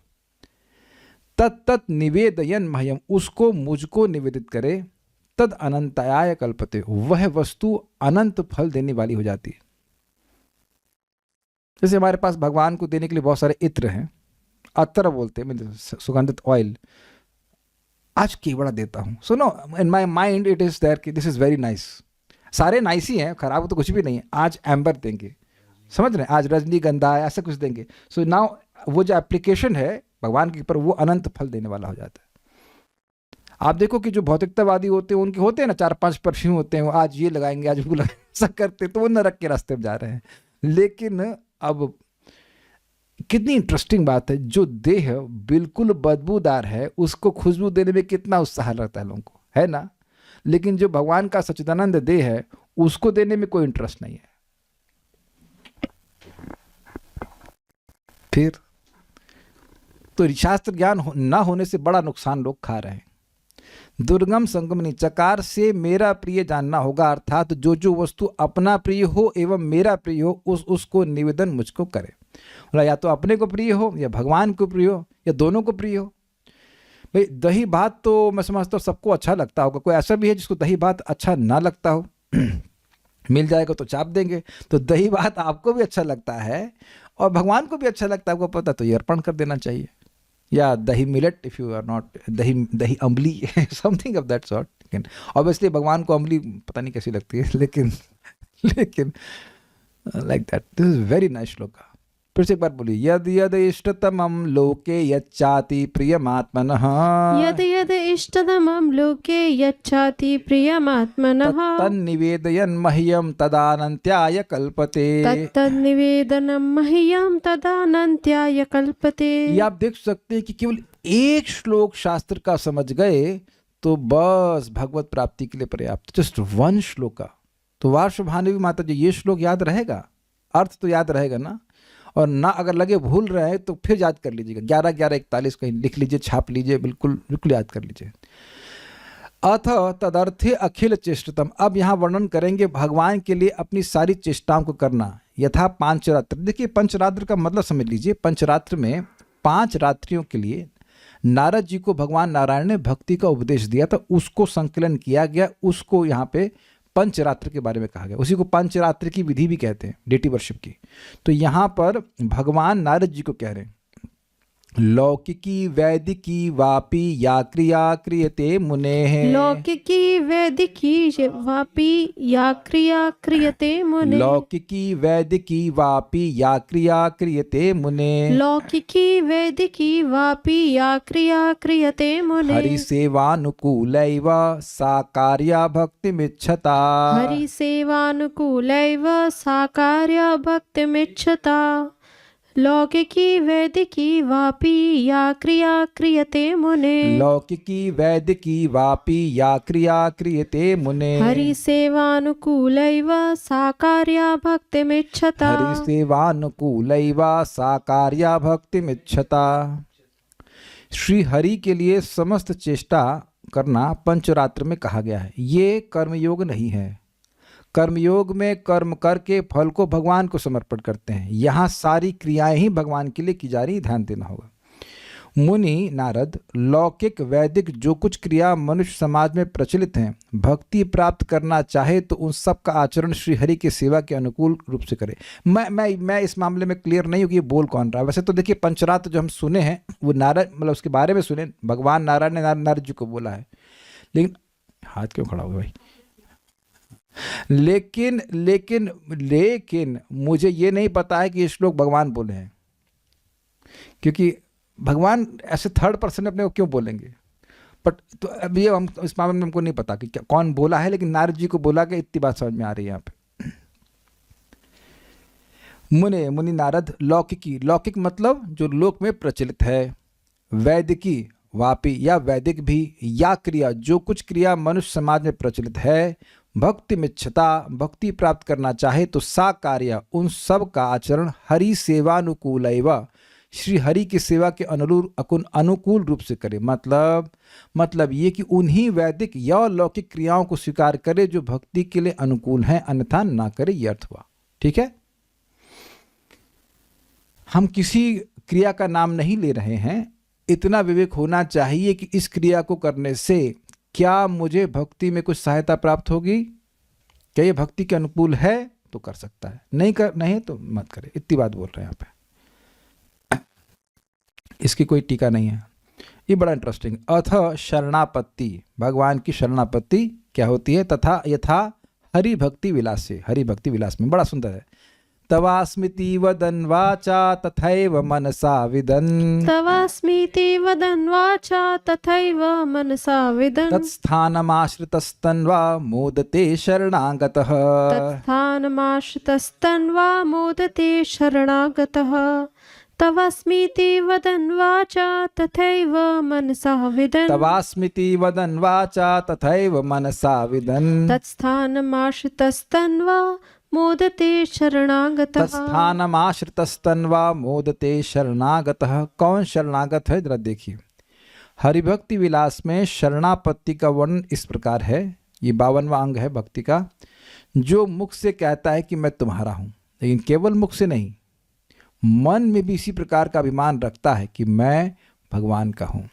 तत् तत् निवेदयन मह्यम, उसको मुझको निवेदित करे, तद अनंताय कल्पते, वह वस्तु अनंत फल देने वाली हो जाती है। जैसे हमारे पास भगवान को देने के लिए बहुत सारे इत्र हैं, अत्र बोलते हैं, सुगंधित ऑयल। आज केवड़ा देता हूँ, सुनो, in my mind it is there कि दिस इज वेरी नाइस। सारे नाइस ही हैं, खराब तो कुछ भी नहीं है। आज एम्बर देंगे, समझ रहे हैं, आज रजनीगंधा है, ऐसा कुछ देंगे। सो नाउ वो जो एप्लीकेशन है भगवान के ऊपर, वो अनंत फल देने वाला हो जाता है। आप देखो कि जो भौतिकतावादी होते हैं, उनके होते हैं ना 4-5 परफ्यूम होते हैं, वो आज ये लगाएंगे, आज वो लगाएंगे, ऐसा करते, तो वो नरक के रास्ते में जा रहे हैं। लेकिन अब कितनी इंटरेस्टिंग बात है, जो देह बिल्कुल बदबूदार है उसको खुशबू देने में कितना उत्साह रहता है लोगों को, है ना। लेकिन जो भगवान का सच्चिदानंद देह है उसको देने में कोई इंटरेस्ट नहीं है। फिर तो शास्त्र ज्ञान ना होने से बड़ा नुकसान लोग खा रहे हैं। दुर्गम संगमनी, चकार से मेरा प्रिय जानना होगा, अर्थात जो जो वस्तु अपना प्रिय हो एवं मेरा प्रिय हो उसको निवेदन मुझको करे। बोला या तो अपने को प्रिय हो या भगवान को प्रिय हो या दोनों को प्रिय हो। भाई दही भात तो मैं समझता हूँ सबको अच्छा लगता होगा, कोई ऐसा भी है जिसको दही भात अच्छा ना लगता हो? मिल जाएगा तो चाप देंगे। तो दही भात आपको भी अच्छा लगता है और भगवान को भी अच्छा लगता है, आपको पता, तो ये अर्पण कर देना चाहिए। या दही millet, if you are not, dahi ambali something of that sort. लेकिन ऑब्वियसली भगवान को अम्बली पता नहीं कैसी लगती है, लेकिन like that. This is very nice shloka. फिर से एक बार बोलिए, यद यद इष्टतमं लोके यच्चाति प्रियमात्मनः, यद यद इष्टतमं लोके यच्चाति प्रियमात्मनः, तन्निवेदयन् मह्यं तदानन्त्याय कल्पते। तत्तन्निवेदनं मह्यं तदानन्त्याय कल्पते। ये आप देख सकते हैं कि केवल एक श्लोक शास्त्र का समझ गए तो बस भगवत प्राप्ति के लिए पर्याप्त। जस्ट वन श्लोक का तो वार्षभानुवी माता जी, ये श्लोक याद रहेगा, अर्थ तो याद रहेगा ना। और ना अगर लगे भूल रहे हैं तो फिर याद कर लीजिएगा, 11-11-41 कहीं लिख लीजिए, छाप लीजिए, बिल्कुल बिल्कुल याद कर लीजिए। अथ तदर्थे अखिल चेष्टतम, अब यहाँ वर्णन करेंगे भगवान के लिए अपनी सारी चेष्टाओं को करना। यथा पांचरात्र, देखिए पंचरात्र का मतलब समझ लीजिए। पंचरात्र में 5 रात्रियों के लिए नारद जी को भगवान नारायण ने भक्ति का उपदेश दिया था, उसको संकलन किया गया, उसको यहाँ पे पंचरात्र के बारे में कहा गया। उसी को पंचरात्र की विधि भी कहते हैं, डेटी वर्शिप की। तो यहाँ पर भगवान नारद जी को कह रहे हैं, लौकिकी वैदिकी वापि या क्रिया क्रियते मुने, लौकिकी वैदिकी वापि या क्रिया क्रियते मुने, लौकिकी वैदिकी वापि या क्रिया क्रियते मुने, लौकिकी वैदिकी वापि या क्रिया क्रियते मुने, हरिसेवानुकूलैव सा कार्या भक्तिमिच्छता, हरिसेवानुकूलैव सा कार्या भक्तिमिच्छता, लौकिकी वैदिकी वापि या क्रिया क्रियते मुने, लौकिकी वैदिकी वापि या क्रिया क्रियते मुने, हरिसेवानुकूलैव सा कार्या भक्तिमिच्छता, हरिसेवानुकूलैव सा कार्या भक्तिमिच्छता। श्री हरि के लिए समस्त चेष्टा करना पंचरात्र में कहा गया है। ये कर्मयोग नहीं है। कर्मयोग में कर्म करके फल को भगवान को समर्पण करते हैं। यहाँ सारी क्रियाएं ही भगवान के लिए की जा रही, ध्यान देना होगा। मुनि नारद, लौकिक वैदिक जो कुछ क्रिया मनुष्य समाज में प्रचलित हैं, भक्ति प्राप्त करना चाहे तो उन सब का आचरण श्री हरि की सेवा के अनुकूल रूप से करे। मैं इस मामले में क्लियर नहीं हूँ कि ये बोल कौन रहा है। वैसे तो देखिए पंचरात्र जो हम सुने हैं वो नारद मतलब उसके बारे में सुने, भगवान नारायण ने नारद जी को बोला है। लेकिन हाथ क्यों खड़ा होगा भाई? लेकिन लेकिन लेकिन मुझे ये नहीं पता है कि ये श्लोक भगवान बोले हैं, क्योंकि भगवान ऐसे थर्ड पर्सन में अपने को क्यों बोलेंगे। बट तो अब ये हम इस मामले में हमको नहीं पता कि क्या कौन बोला है, लेकिन नारद जी को बोला कि इतनी बात समझ में आ रही है यहाँ पे। मुनि नारद, लौकिकी, लौकिक मतलब जो लोक में प्रचलित है, वैदिकी वापी या वैदिक भी, या क्रिया जो कुछ क्रिया मनुष्य समाज में प्रचलित है, भक्ति में छता भक्ति प्राप्त करना चाहे तो सा कार्य उन सब का आचरण हरि सेवानुकूल एवं श्री हरि की सेवा के अनुकूल रूप से करे। मतलब ये कि उन्हीं वैदिक या लौकिक क्रियाओं को स्वीकार करे जो भक्ति के लिए अनुकूल हैं, अन्यथा ना करे, ये अर्थ हुआ। ठीक है, हम किसी क्रिया का नाम नहीं ले रहे हैं। इतना विवेक होना चाहिए कि इस क्रिया को करने से क्या मुझे भक्ति में कुछ सहायता प्राप्त होगी, क्या ये भक्ति के अनुकूल है तो कर सकता है, नहीं तो मत करे। इतनी बात बोल रहे हैं यहाँ पे, इसकी कोई टीका नहीं है। ये बड़ा इंटरेस्टिंग। अथ शरणापत्ति, भगवान की शरणापत्ति क्या होती है। तथा यथा हरि भक्ति विलास से, हरि भक्ति विलास में बड़ा सुंदर है। तवास्मिति वदन वाचा तथैव मनसा विदन, तवास्मीति वदन् वाचा तथैव मनसा विदन्, तत्स्थानमाश्रितस्तन्वा मोदते शरणागतः, तत्स्थानमाश्रितस्तन्वा मोदते शरणागतः, तवास्मीति वदन् वाचा तथैव मनसा विदन्, तवास्मिति वदन वाचा तथैव मनसा विदन, तत्स्थानमाश्रितस्तन्वा मोदते शरणागतः, तत्स्थानमाश्रितस्तन्वा मोदते शरणागतः। कौन शरणागत है जरा देखिए। हरिभक्ति विलास में शरणापत्ति का वर्णन इस प्रकार है, ये 52वां अंग है भक्ति का। जो मुख से कहता है कि मैं तुम्हारा हूँ, लेकिन केवल मुख से नहीं, मन में भी इसी प्रकार का अभिमान रखता है कि मैं भगवान का हूँ,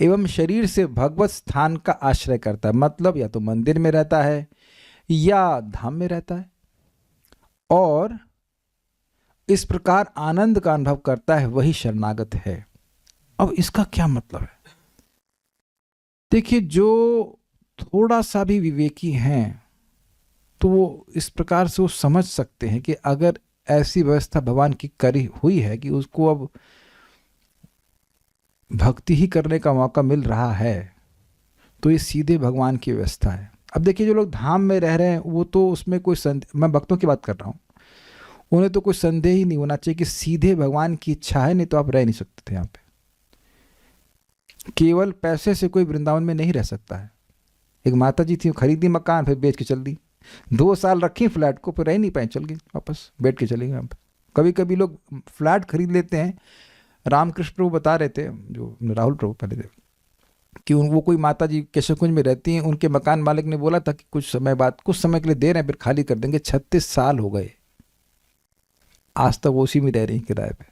एवं शरीर से भगवत स्थान का आश्रय करता है, मतलब या तो मंदिर में रहता है या धाम में रहता है, और इस प्रकार आनंद का अनुभव करता है, वही शरणागत है। अब इसका क्या मतलब है? देखिए, जो थोड़ा सा भी विवेकी हैं तो वो इस प्रकार से वो समझ सकते हैं कि अगर ऐसी व्यवस्था भगवान की करी हुई है कि उसको अब भक्ति ही करने का मौका मिल रहा है, तो ये सीधे भगवान की व्यवस्था है। अब देखिए, जो लोग धाम में रह रहे हैं वो तो उसमें कोई मैं भक्तों की बात कर रहा हूँ, उन्हें तो कोई संदेह ही नहीं होना चाहिए कि सीधे भगवान की इच्छा है, नहीं तो आप रह नहीं सकते थे यहाँ पे। केवल पैसे से कोई वृंदावन में नहीं रह सकता है। एक माता जी थी, खरीदी मकान, फिर बेच के चल दी, 2 साल रखी फ्लैट को, फिर रह नहीं पाए, चल गई वापस, बैठ के चली गई। यहाँ पे कभी कभी लोग फ्लैट खरीद लेते हैं। रामकृष्ण प्रभु बता रहे थे, जो राहुल प्रभु पहले थे, कि वो कोई माता जी केशव कुंज में रहती हैं, उनके मकान मालिक ने बोला था कि कुछ समय के लिए दे रहे हैं, फिर खाली कर देंगे। 36 साल हो गए, आज तक वो उसी में रह रही किराए पे।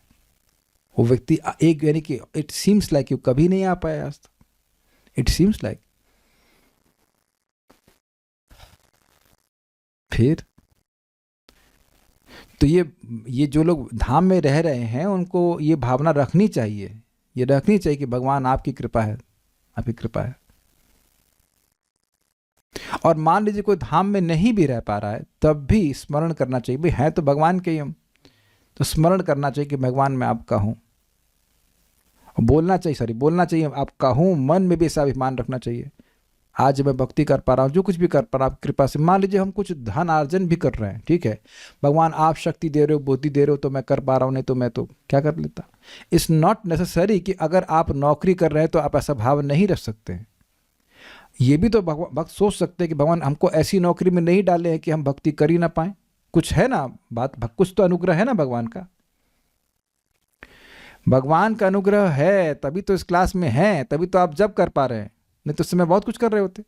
वो व्यक्ति एक, यानी कि इट सीम्स लाइक कभी नहीं आ पाया आज तक, इट सीम्स लाइक। फिर तो ये जो लोग धाम में रह रहे हैं उनको ये भावना रखनी चाहिए, ये रखनी चाहिए कि भगवान आपकी कृपा है, आपकी कृपा है। और मान लीजिए कोई धाम में नहीं भी रह पा रहा है, तब भी स्मरण करना चाहिए, भाई है तो भगवान के ही हम, तो स्मरण करना चाहिए कि भगवान मैं आपका हूँ। बोलना चाहिए आपका हूँ, मन में भी ऐसा अभिमान रखना चाहिए। आज मैं भक्ति कर पा रहा हूँ, जो कुछ भी कर पा रहा हूँ कृपा से। मान लीजिए हम कुछ धन अर्जन भी कर रहे हैं, ठीक है, भगवान आप शक्ति दे रहे हो, बुद्धि दे रहे हो, तो मैं कर पा रहा हूँ, नहीं तो मैं तो क्या कर लेता। इट्स नॉट नेसेसरी कि अगर आप नौकरी कर रहे हैं तो आप ऐसा भाव नहीं रख सकते हैं। ये भी तो भक्त सोच सकते हैं कि भगवान हमको ऐसी नौकरी में नहीं डाले हैं कि हम भक्ति कर ही ना पाए। कुछ है ना बात, कुछ तो अनुग्रह है ना भगवान का। भगवान का अनुग्रह है तभी तो इस क्लास में है, तभी तो आप जब कर पा रहे हैं, नहीं तो उस समय बहुत कुछ कर रहे होते।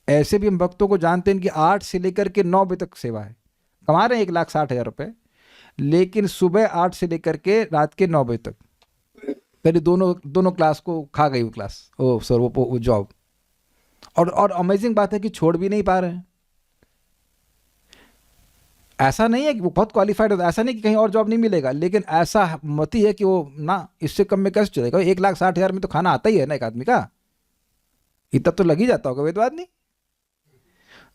ऐसे भी हम भक्तों को जानते हैं कि 8 से लेकर के 9 बजे तक सेवा है, कमा रहे हैं 1,60,000 रुपये, लेकिन सुबह 8 से लेकर के रात के 9 बजे तक मेरी दोनों क्लास को खा गई वो क्लास, ओ सर वो जॉब। और अमेजिंग बात है कि छोड़ भी नहीं पा रहे हैं। ऐसा नहीं है कि वो बहुत क्वालिफाइड होता है, ऐसा नहीं कि कहीं और जॉब नहीं मिलेगा, लेकिन ऐसा मत ही है कि वो ना इससे कम में कैसे चलेगा। 1,60,000 में तो खाना आता ही है ना एक आदमी का, इतना तो लग ही जाता होगा वेद आदमी।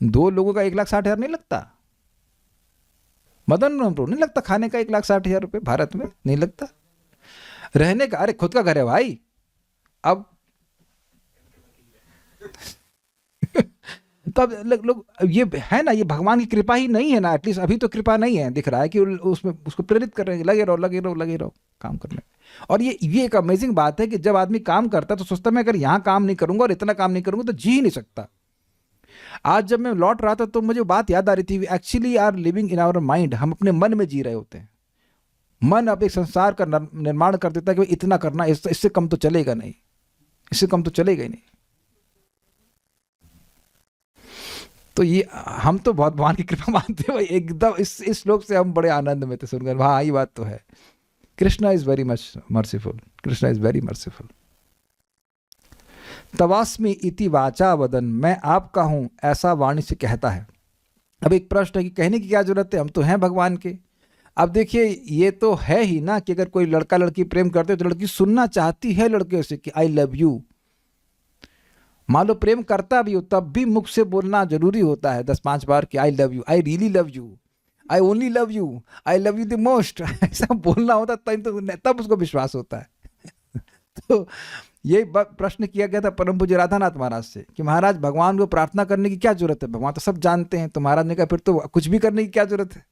2 लोगों का 1,60,000 नहीं लगता। मदन नहीं लगता खाने का 1,60,000 रुपये भारत में, नहीं लगता। रहने का, अरे खुद का घर है भाई। अब तो अब लोग ये है ना, ये भगवान की कृपा ही नहीं है ना, एटलीस्ट अभी तो कृपा नहीं है, दिख रहा है कि उसमें उसको प्रेरित कर रहे हैं, लगे रहो लगे रहो लगे रहो काम करने। और ये एक अमेजिंग बात है कि जब आदमी काम करता है तो सोचता है मैं अगर यहाँ काम नहीं करूंगा और इतना काम नहीं करूंगा तो जी ही नहीं सकता। आज जब मैं लौट रहा था तो मुझे बात याद आ रही थी, actually are living in our mind, हम अपने मन में जी रहे होते हैं। मन अब एक संसार का निर्माण कर देता है कि इतना करना, इससे कम तो चलेगा नहीं, इससे कम तो चलेगा ही नहीं। तो ये हम तो बहुत भगवान की कृपा मानते हैं भाई, एकदम इस श्लोक से हम बड़े आनंद में थे सुनकर। हाँ ये बात तो है, Krishna is very much merciful, Krishna is very merciful. तवास्मि इति वाचा वदन, मैं आपका हूं ऐसा वाणी से कहता है। अब एक प्रश्न है कि कहने की क्या जरूरत है, हम तो हैं भगवान के। अब देखिए ये तो है ही ना कि अगर कोई लड़का लड़की प्रेम करते तो लड़की सुनना चाहती है लड़के से कि आई लव यू। मान लो प्रेम करता भी हो तब भी मुख से बोलना जरूरी होता है 10-5 बार कि I love you, I really love you, I only love you, I love you the most. ऐसा बोलना होता तब उसको विश्वास होता है। तो ये प्रश्न किया गया था परम पूज्य राधानाथ महाराज से कि महाराज भगवान को प्रार्थना करने की क्या जरूरत है, भगवान तो सब जानते हैं। तो महाराज ने कहा फिर तो कुछ भी करने की क्या जरूरत है,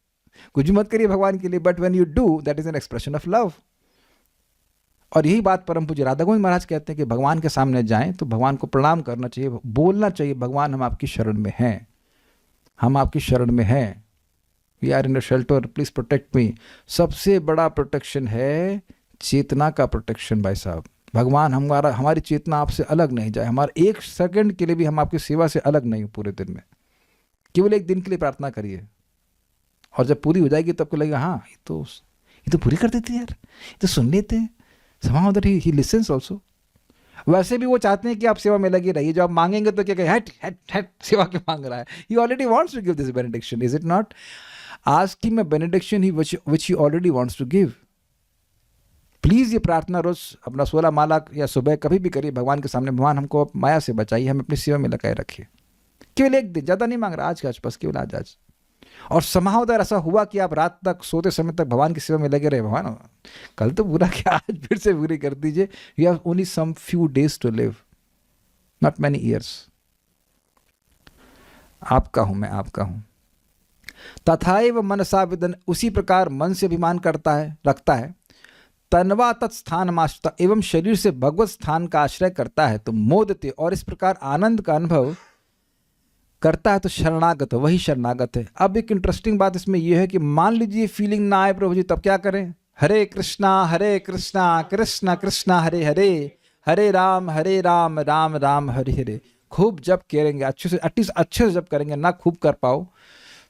कुछ भी मत करिए भगवान के लिए, but when you do that is an expression of love. और यही बात परम पूज्य राधा गोविंद महाराज कहते हैं कि भगवान के सामने जाएं तो भगवान को प्रणाम करना चाहिए, बोलना चाहिए भगवान हम आपकी शरण में हैं, हम आपकी शरण में हैं, we are in a shelter, please protect me. सबसे बड़ा प्रोटेक्शन है चेतना का प्रोटेक्शन भाई साहब। भगवान हमारी चेतना आपसे अलग नहीं जाए, हमारे 1 सेकंड के लिए भी हम आपकी सेवा से अलग नहीं हो पूरे दिन में। केवल 1 दिन के लिए प्रार्थना करिए, और जब पूरी हो जाएगी तब को लगेगा हाँ ये तो पूरी कर देते यार, ये तो सुन लेते हैं, somehow that he listens also। वैसे भी वो चाहते हैं कि आप सेवा में लगे रहिए, जो आप मांगेंगे तो क्या कहें, हट सेवा क्यों मांग रहा है, he already wants to give this benediction, is it not? Ask him a benediction which he already wants to give। Please ये प्रार्थना रोज अपना 16 माला या सुबह कभी भी करिए भगवान के सामने, भगवान हमको माया से बचाइए, हम अपनी सेवा में लगाए रखिए। केवल 1 दिन, ज्यादा नहीं मांग रहा, आज के आज बस केवल आज। और समाहोदर ऐसा हुआ कि आप रात तक सोते समय तक भगवान की सेवा में लगे रहे, भगवान कल तो पूरा किया आज फिर से पूरी कर दीजिए। You have only some few days to live, not many years. आपका हूं मैं, आपका हूं। तथाएव मनसा विदन, उसी प्रकार मन से अभिमान रखता है। तन्वा तत्स्थान माश्रिता, एवं शरीर से भगवत स्थान का आश्रय करता है। तो मोदते, और इस प्रकार आनंद का अनुभव करता है तो शरणागत, वही शरणागत है। अब एक इंटरेस्टिंग बात इसमें यह है कि मान लीजिए फीलिंग ना आए प्रभु जी, तब क्या करें? हरे कृष्णा कृष्ण कृष्ण हरे हरे, हरे राम राम राम हरे हरे। खूब जप करेंगे अच्छे से, एटलीस्ट अच्छे से जप करेंगे, ना खूब कर पाओ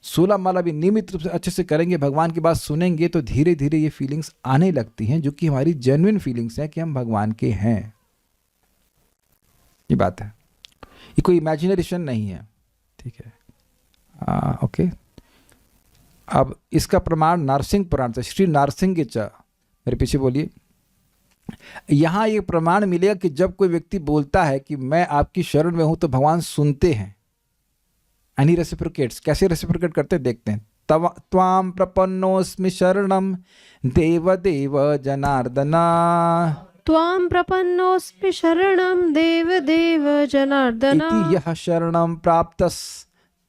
16 माला भी नियमित रूप से अच्छे से करेंगे, भगवान की बात सुनेंगे तो धीरे धीरे ये फीलिंग्स आने लगती हैं, जो कि हमारी जेन्युइन फीलिंग्स हैं कि हम भगवान के हैं। ये बात है, ये कोई इमेजिनेशन नहीं है, ठीक है। ओके, अब इसका प्रमाण नारसिंह पुराण से, श्री नारसिंह च, मेरे पीछे बोलिए। यहाँ ये प्रमाण मिलेगा कि जब कोई व्यक्ति बोलता है कि मैं आपकी शरण में हूं तो भगवान सुनते हैं, एंड ही रेसिप्रोकेट्स। कैसे रेसिप्रोकेट करते देखते हैं। त्वाम प्रपन्नोस्मि शरणम देव देव जनार्दना, त्वां प्रपन्नोऽस्मि शरणं देव देव जनार्दन, इति यः शरणं प्राप्तस्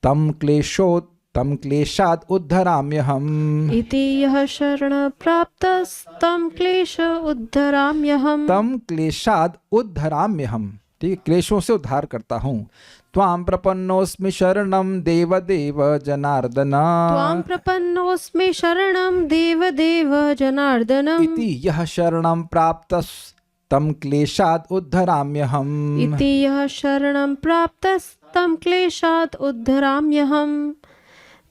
तं क्लेशात् उद्धराम्यहम्, इति यः शरणं प्राप्तस्तं क्लेश उद्धराम्यहम्, तं क्लेशात् उद्धराम्यहम्, ठीक है, क्लेशों से उद्धार करता हूँ। त्वां प्रपन्नोस्मि शरणं देव देव जनार्दन, त्वां प्रपन्नोऽस्मि शरणं देव देव जनार्दन, इति यः शरणं प्राप्तस् तं क्लेशात् उद्धराम्यहम्, इति यः शरणं प्राप्तस्तं क्लेशात् उद्धराम्यहम्,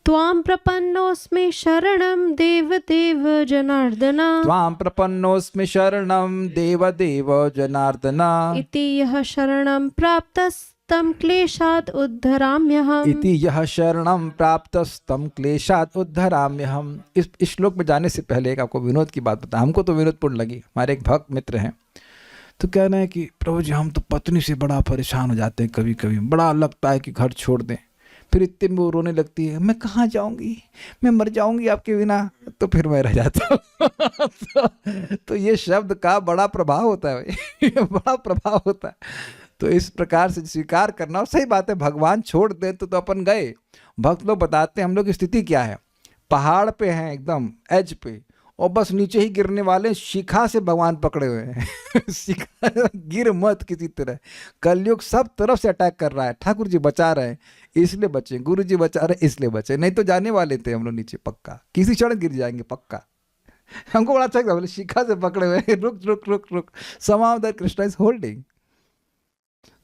त्वां प्रपन्नोऽस्मि शरणं देवदेव जनार्दन त्वां प्रपन्नोऽस्मि शरणं देवदेव जनार्दन इति यः शरणं प्राप्तस्तं क्लेशात् उद्धराम्यहम्। इति यः शरणं प्राप्तस्तं क्लेशात् उद्धराम्यहम्। इस श्लोक में जाने से पहले एक आपको विनोद की बात बता। हमको तो विनोदपूर्ण लगी। हमारे एक भक्त मित्र हैं, तो कह रहे हैं कि प्रभु जी हम तो पत्नी से बड़ा परेशान हो जाते हैं, कभी कभी बड़ा लगता है कि घर छोड़ दें, फिर इतने में वो रोने लगती है, मैं कहाँ जाऊंगी, मैं मर जाऊंगी आपके बिना, तो फिर मैं रह जाता हूँ। तो ये शब्द का बड़ा प्रभाव होता है भाई, बड़ा प्रभाव होता है। तो इस प्रकार से स्वीकार करना, और सही बात है, भगवान छोड़ दे तो अपन गए। भक्त लोग बताते हैं हम लोग की स्थिति क्या है, पहाड़ पे हैं एकदम एज पे, और बस नीचे ही गिरने वाले, शिखा से भगवान पकड़े हुए हैं। शिखा, गिर मत किसी तरह, कलयुग सब तरफ से अटैक कर रहा है, ठाकुर जी बचा रहे हैं इसलिए बचे, गुरु जी बचा रहे इसलिए बचे, नहीं तो जाने वाले थे हम लोग नीचे पक्का, किसी क्षण गिर जाएंगे पक्का। हमको बड़ा अच्छा लगता है, शिखा से पकड़े हुए हैं, रुक रुक रुक रुक, समाव दैट कृष्णा इज होल्डिंग।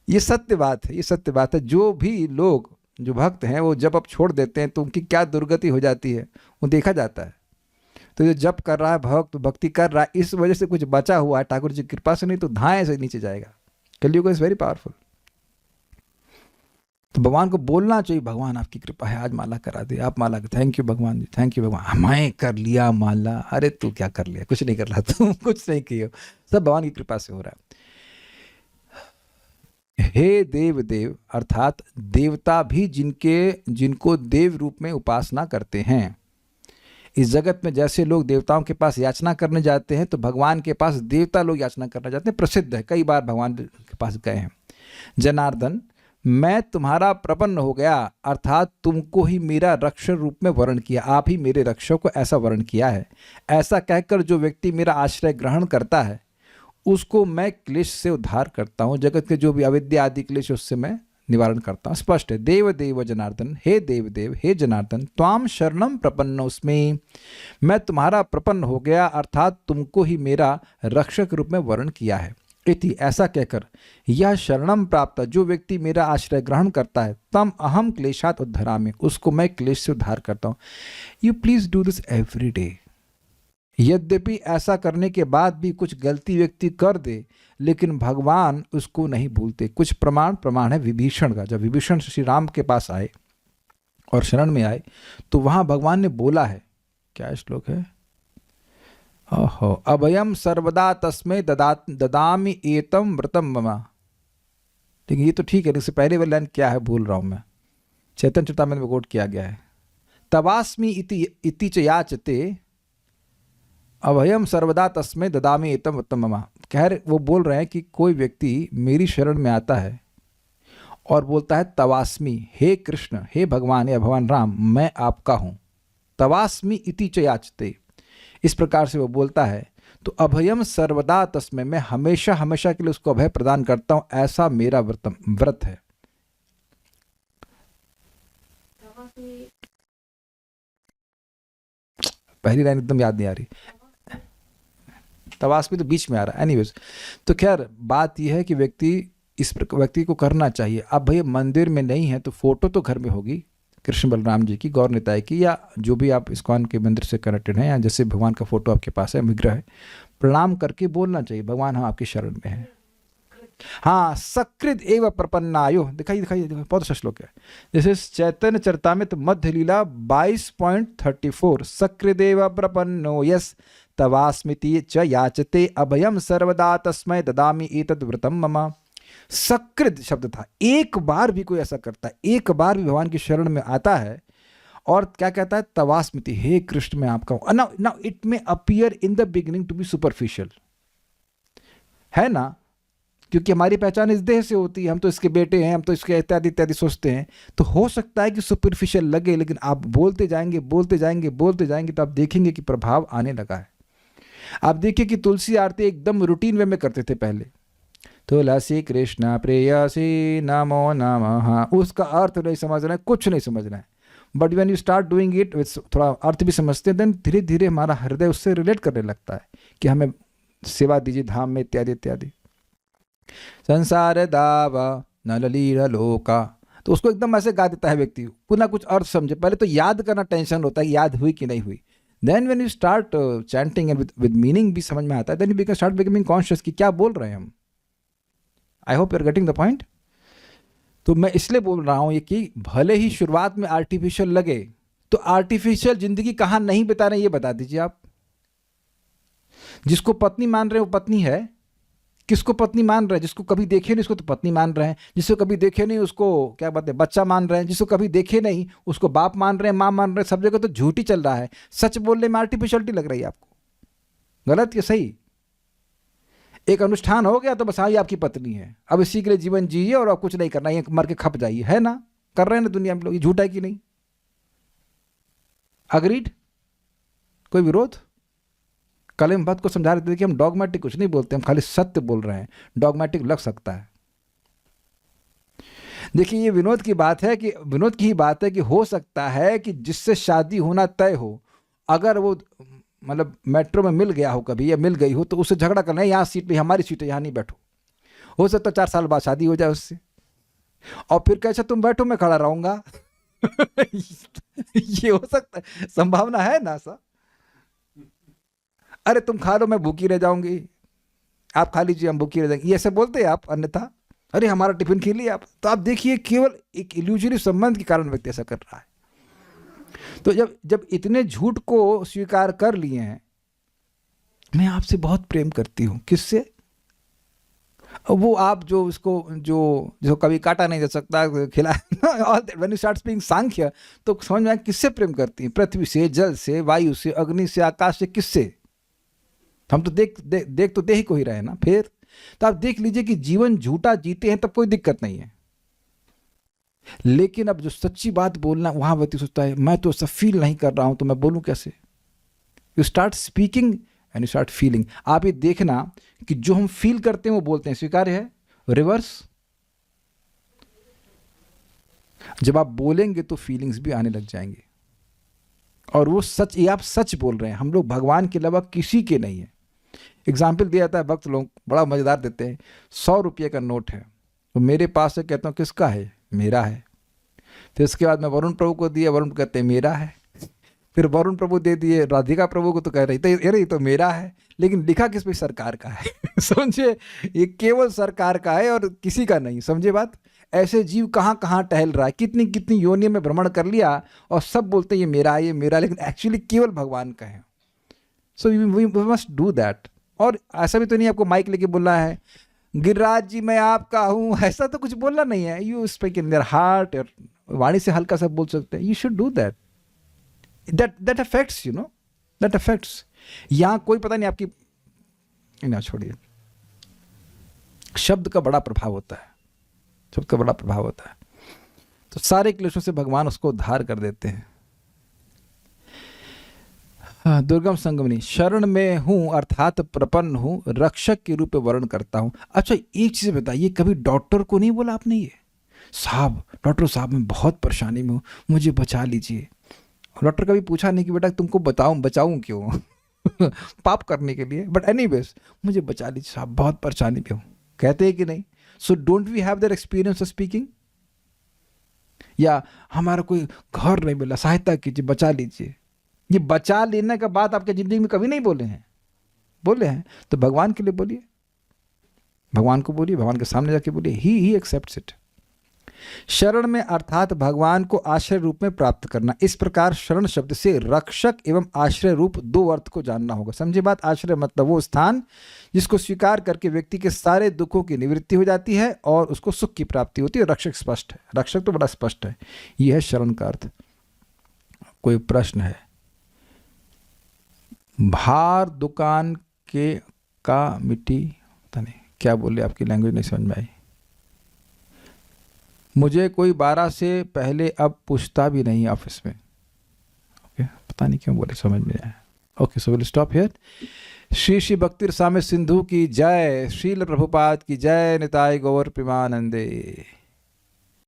ये सत्य बात है, ये सत्य बात है। जो भी लोग, जो भक्त हैं, वो जब अब छोड़ देते हैं तो उनकी क्या दुर्गति हो जाती है वो देखा जाता है। तो जो जप कर रहा है, भक्त भक्ति कर रहा है, इस वजह से कुछ बचा हुआ है ठाकुर जी की कृपा से, नहीं तो धाएं से नीचे जाएगा। कलयुग इज वेरी पावरफुल। तो भगवान को बोलना चाहिए, भगवान आपकी कृपा है, आज माला करा दे, आप माला, थैंक यू भगवान जी, थैंक यू भगवान, मैं कर लिया माला। अरे तू क्या कर लिया, कुछ नहीं कर रहा, तू कुछ नहीं किया, सब भगवान की कृपा से हो रहा है। हे देव देव अर्थात देवता भी जिनको देव रूप में उपासना करते हैं। इस जगत में जैसे लोग देवताओं के पास याचना करने जाते हैं, तो भगवान के पास देवता लोग याचना करने जाते हैं, प्रसिद्ध है, कई बार भगवान के पास गए हैं। जनार्दन, मैं तुम्हारा प्रपन्न हो गया, अर्थात तुमको ही मेरा रक्षक रूप में वर्ण किया, आप ही मेरे रक्षक को ऐसा वर्ण किया है। ऐसा कहकर जो व्यक्ति मेरा आश्रय ग्रहण करता है उसको मैं क्लेश से उद्धार करता हूँ, जगत के जो भी अविद्या आदि क्लेश उससे मैं निवारण करता हूँ। स्पष्ट है, देव देव जनार्दन, हे देव देव, हे जनार्दन, त्वाम शरणम प्रपन्नोस्मि, मैं तुम्हारा प्रपन्न हो गया, अर्थात तुमको ही मेरा रक्षक रूप में वर्ण किया है। इति, ऐसा कहकर, यह शरणम प्राप्त, जो व्यक्ति मेरा आश्रय ग्रहण करता है, तम अहम क्लेशात उद्धरामि, उसको मैं क्लेश से उद्धार करता हूँ। You please do this every day. यद्यपि ऐसा करने के बाद भी कुछ गलती व्यक्ति कर दे, लेकिन भगवान उसको नहीं भूलते। कुछ प्रमाण है विभीषण का। जब विभीषण श्री राम के पास आए और शरण में आए, तो वहां भगवान ने बोला है, क्या श्लोक है, ओहो, अभयम सर्वदा तस्मै ददामि एतम व्रतम मम। लेकिन ये तो ठीक है, इससे पहले वाली लाइन क्या है भूल रहा हूं मैं, चैतन्य चरितामृत में कोट किया गया है, तवास्मि इति च याचते अभयम सर्वदा तस्मै ददामि एतम व्रतम मम। खैर वो बोल रहे हैं कि कोई व्यक्ति मेरी शरण में आता है और बोलता है तवास्मि, हे कृष्ण, हे भगवान, या भगवान राम, मैं आपका हूँ, तवास्मि इति च याचते, इस प्रकार से वो बोलता है, तो अभयम सर्वदा तस्मै, मैं हमेशा हमेशा के लिए उसको अभय प्रदान करता हूँ, ऐसा मेरा व्रत है। पहली लाइन एकदम याद नहीं आ रही, तवास्मि तो बीच में आ रहा है। एनीवेज, तो खैर बात यह है कि व्यक्ति को करना चाहिए। अब भैया मंदिर में नहीं है तो फोटो तो घर में होगी, कृष्ण बलराम जी की, गौर निताय की, या जो भी आप इस्कॉन के मंदिर से कनेक्टेड हैं, या जैसे भगवान का फोटो आपके पास है, विग्रह है, प्रणाम करके बोलना चाहिए, भगवान हम आपकी शरण में हैं। हाँ, सकृत एव प्रपन्नायो, दिखाइए, बहुत अच्छा श्लोक है। जैसे चैतन्य चरितामृत मध्य लीला 22.34, सकृदेव प्रपन्नो यस तवास्मिति च याचते अभयम सर्वदा तस्मै ददामि एतद् व्रतम मम। सकृत शब्द था, एक बार भी कोई ऐसा करता है, एक बार भी भगवान की शरण में आता है और क्या कहता है, तवास्मिति, हे कृष्ण मैं आपका हूं। Now it may appear in the beginning to be superficial, है ना, क्योंकि हमारी पहचान इस देह से होती है, हम तो इसके बेटे हैं, हम तो इसके इत्यादि इत्यादि सोचते हैं, तो हो सकता है कि सुपरफिशियल लगे, लेकिन आप बोलते जाएंगे तो आप देखेंगे कि प्रभाव आने लगा है। आप देखिए कि तुलसी आरती एकदम रूटीन वे में करते थे पहले, तुलसी कृष्ण प्रेयसी नमो नमः, उसका अर्थ नहीं समझना है, कुछ नहीं समझना है, but when you start doing it with थोड़ा अर्थ भी समझते हैं, देन धीरे धीरे हमारा हृदय उससे रिलेट करने लगता है कि हमें सेवा दीजिए धाम में, इत्यादि इत्यादि। संसार दावा नललीला लोका तो उसको एकदम ऐसे गा देता है व्यक्ति, पुनः कुछ अर्थ समझे। पहले तो याद करना टेंशन होता है, याद हुई कि नहीं हुई। Then when you start chanting and with meaning भी समझ में आता है, then you can start becoming conscious कि क्या बोल रहे हैं हम। I hope you are getting the point. तो मैं इसलिए बोल रहा हूं ये कि भले ही शुरुआत में आर्टिफिशियल लगे, तो आर्टिफिशियल जिंदगी कहाँ नहीं बिता रहे ये बता दीजिए आप। जिसको पत्नी मान रहे हैं वो पत्नी है, किसको पत्नी मान रहे हैं? जिसको कभी देखे नहीं उसको तो पत्नी मान रहे हैं, जिसको कभी देखे नहीं उसको क्या बात है बच्चा मान रहे हैं, जिसको कभी देखे नहीं उसको बाप मान रहे हैं, माँ मान रहे हैं। सब जगह तो झूठ ही चल रहा है। सच बोलने में आर्टिफिशियलिटी लग रही है आपको, गलत या सही? एक अनुष्ठान हो गया तो बस हाँ ये आपकी पत्नी है, अब इसी के लिए जीवन जिए और अब कुछ नहीं करना, ये मर के खप जाइए, है ना? कर रहे हैं ना दुनिया में लोग, ये झूठ है कि नहीं? अग्रीड? कोई विरोध? कल हम भक्त को समझा रहे थे कि हम डॉगमेटिक कुछ नहीं बोलते, हम खाली सत्य बोल रहे हैं। डॉगमेटिक लग सकता है। देखिए ये विनोद की बात है कि विनोद की ही बात है कि हो सकता है कि जिससे शादी होना तय हो, अगर वो मतलब मेट्रो में मिल गया हो कभी या मिल गई हो, तो उससे झगड़ा करना है, यहाँ सीट नहीं हमारी सीट है, यहाँ नहीं बैठो। हो सकता है 4 साल बाद शादी हो जाए उससे, और फिर कैसे तुम बैठो मैं खड़ा रहूंगा। ये हो सकता है, संभावना है ना सर? अरे तुम खा लो मैं भूखी रह जाऊंगी, आप खा लीजिए हम भूखी रह जाएंगे, ये ऐसे बोलते हैं आप। अन्यथा अरे हमारा टिफिन खी लिया आप। तो आप देखिए केवल एक इल्यूजरी संबंध के कारण व्यक्ति ऐसा कर रहा है। तो जब इतने झूठ को स्वीकार कर लिए हैं, मैं आपसे बहुत प्रेम करती हूं, किससे? वो आप जो इसको जो कभी काटा नहीं जा सकता खिला व्हेन यू स्टार्ट स्पीकिंग सांख्य, तो समझ में आया किससे प्रेम करती हैं? पृथ्वी से, जल से, वायु से, अग्नि से, आकाश से, किससे? हम तो देख तो दे ही को ही रहे ना। फिर तो आप देख लीजिए कि जीवन झूठा जीते हैं तब कोई दिक्कत नहीं है, लेकिन अब जो सच्ची बात बोलना, वहां व्यक्ति सोचता है मैं तो ऐसा फील नहीं कर रहा हूं तो मैं बोलूं कैसे? You start speaking and you start feeling. आप ये देखना कि जो हम फील करते हैं वो बोलते हैं, स्वीकार्य है? रिवर्स, जब आप बोलेंगे तो फीलिंग्स भी आने लग जाएंगे, और वो सच, ये आप सच बोल रहे हैं। हम लोग भगवान के अलावा किसी के नहीं है। एग्जाम्पल दिया जाता है, भक्त लोग बड़ा मजेदार देते हैं। 100 रुपये का नोट है, तो मेरे पास है, कहता हूँ किसका है? मेरा है। फिर उसके बाद मैं वरुण प्रभु को दिया, वरुण कहते हैं मेरा है। फिर वरुण प्रभु दे दिए राधिका प्रभु को, तो कह रही थी अरे ये तो मेरा है, लेकिन लिखा किस पे? सरकार का है। समझे? ये केवल सरकार का है और किसी का नहीं। समझे बात? ऐसे जीव कहाँ कहाँ टहल रहा है, कितनी कितनी योनियों में भ्रमण कर लिया और सब बोलते हैं ये मेरा है, ये मेरा, लेकिन एक्चुअली केवल भगवान का है। So we must do that. और ऐसा भी तो नहीं आपको माइक लेके बोलना है गिरिराज जी मैं आपका हूँ, ऐसा तो कुछ बोलना नहीं है। You speak in their heart, और वाणी से हल्का सा बोल सकते हैं। You should do that, that affects, you know, that affects. यहाँ कोई पता नहीं आपकी, ना छोड़िए, शब्द का बड़ा प्रभाव होता है, शब्द का बड़ा प्रभाव होता है। तो सारे क्लेशों से भगवान उसको उद्धार कर देते हैं। दुर्गम संगमनी, शरण में हूं अर्थात प्रपन्न हूं, रक्षक के रूप में वर्ण करता हूं। अच्छा एक चीज बताइए, कभी डॉक्टर को नहीं बोला आपने ये? साहब, डॉक्टर साहब मैं बहुत परेशानी में हूं, मुझे बचा लीजिए। डॉक्टर कभी पूछा नहीं कि बेटा तुमको बचाऊं क्यों? पाप करने के लिए? बट एनीवेज, मुझे बचा लीजिए साहब, बहुत परेशानी में हूं। कहते हैं कि नहीं? So don't we have that experience of speaking? या हमारा कोई घर नहीं मिला, सहायता कीजिए, बचा लीजिए। ये बचा लेने का बात आपके जिंदगी में कभी नहीं बोले हैं? बोले हैं तो भगवान के लिए बोलिए, भगवान को बोलिए, भगवान के सामने जाके बोलिए, ही एक्सेप्ट्स इट। शरण में अर्थात भगवान को आश्रय रूप में प्राप्त करना। इस प्रकार शरण शब्द से रक्षक एवं आश्रय रूप 2 अर्थ को जानना होगा। समझे बात? आश्रय मतलब वो स्थान जिसको स्वीकार करके व्यक्ति के सारे दुखों की निवृत्ति हो जाती है और उसको सुख की प्राप्ति होती है। रक्षक स्पष्ट है, रक्षक तो बड़ा स्पष्ट है। यह है शरण का अर्थ। कोई प्रश्न है? भार दुकान के का मिट्टी, पता नहीं क्या बोले, आपकी लैंग्वेज नहीं समझ में आई। मुझे कोई 12 से पहले अब पूछता भी नहीं ऑफिस में। ओके, पता नहीं क्यों बोले, समझ में आया। Okay, so will stop here. Shri Shri भक्ति रसामृत सिंधु की जय, श्रील प्रभुपाद की जय, निताय गौर प्रेमानंदे।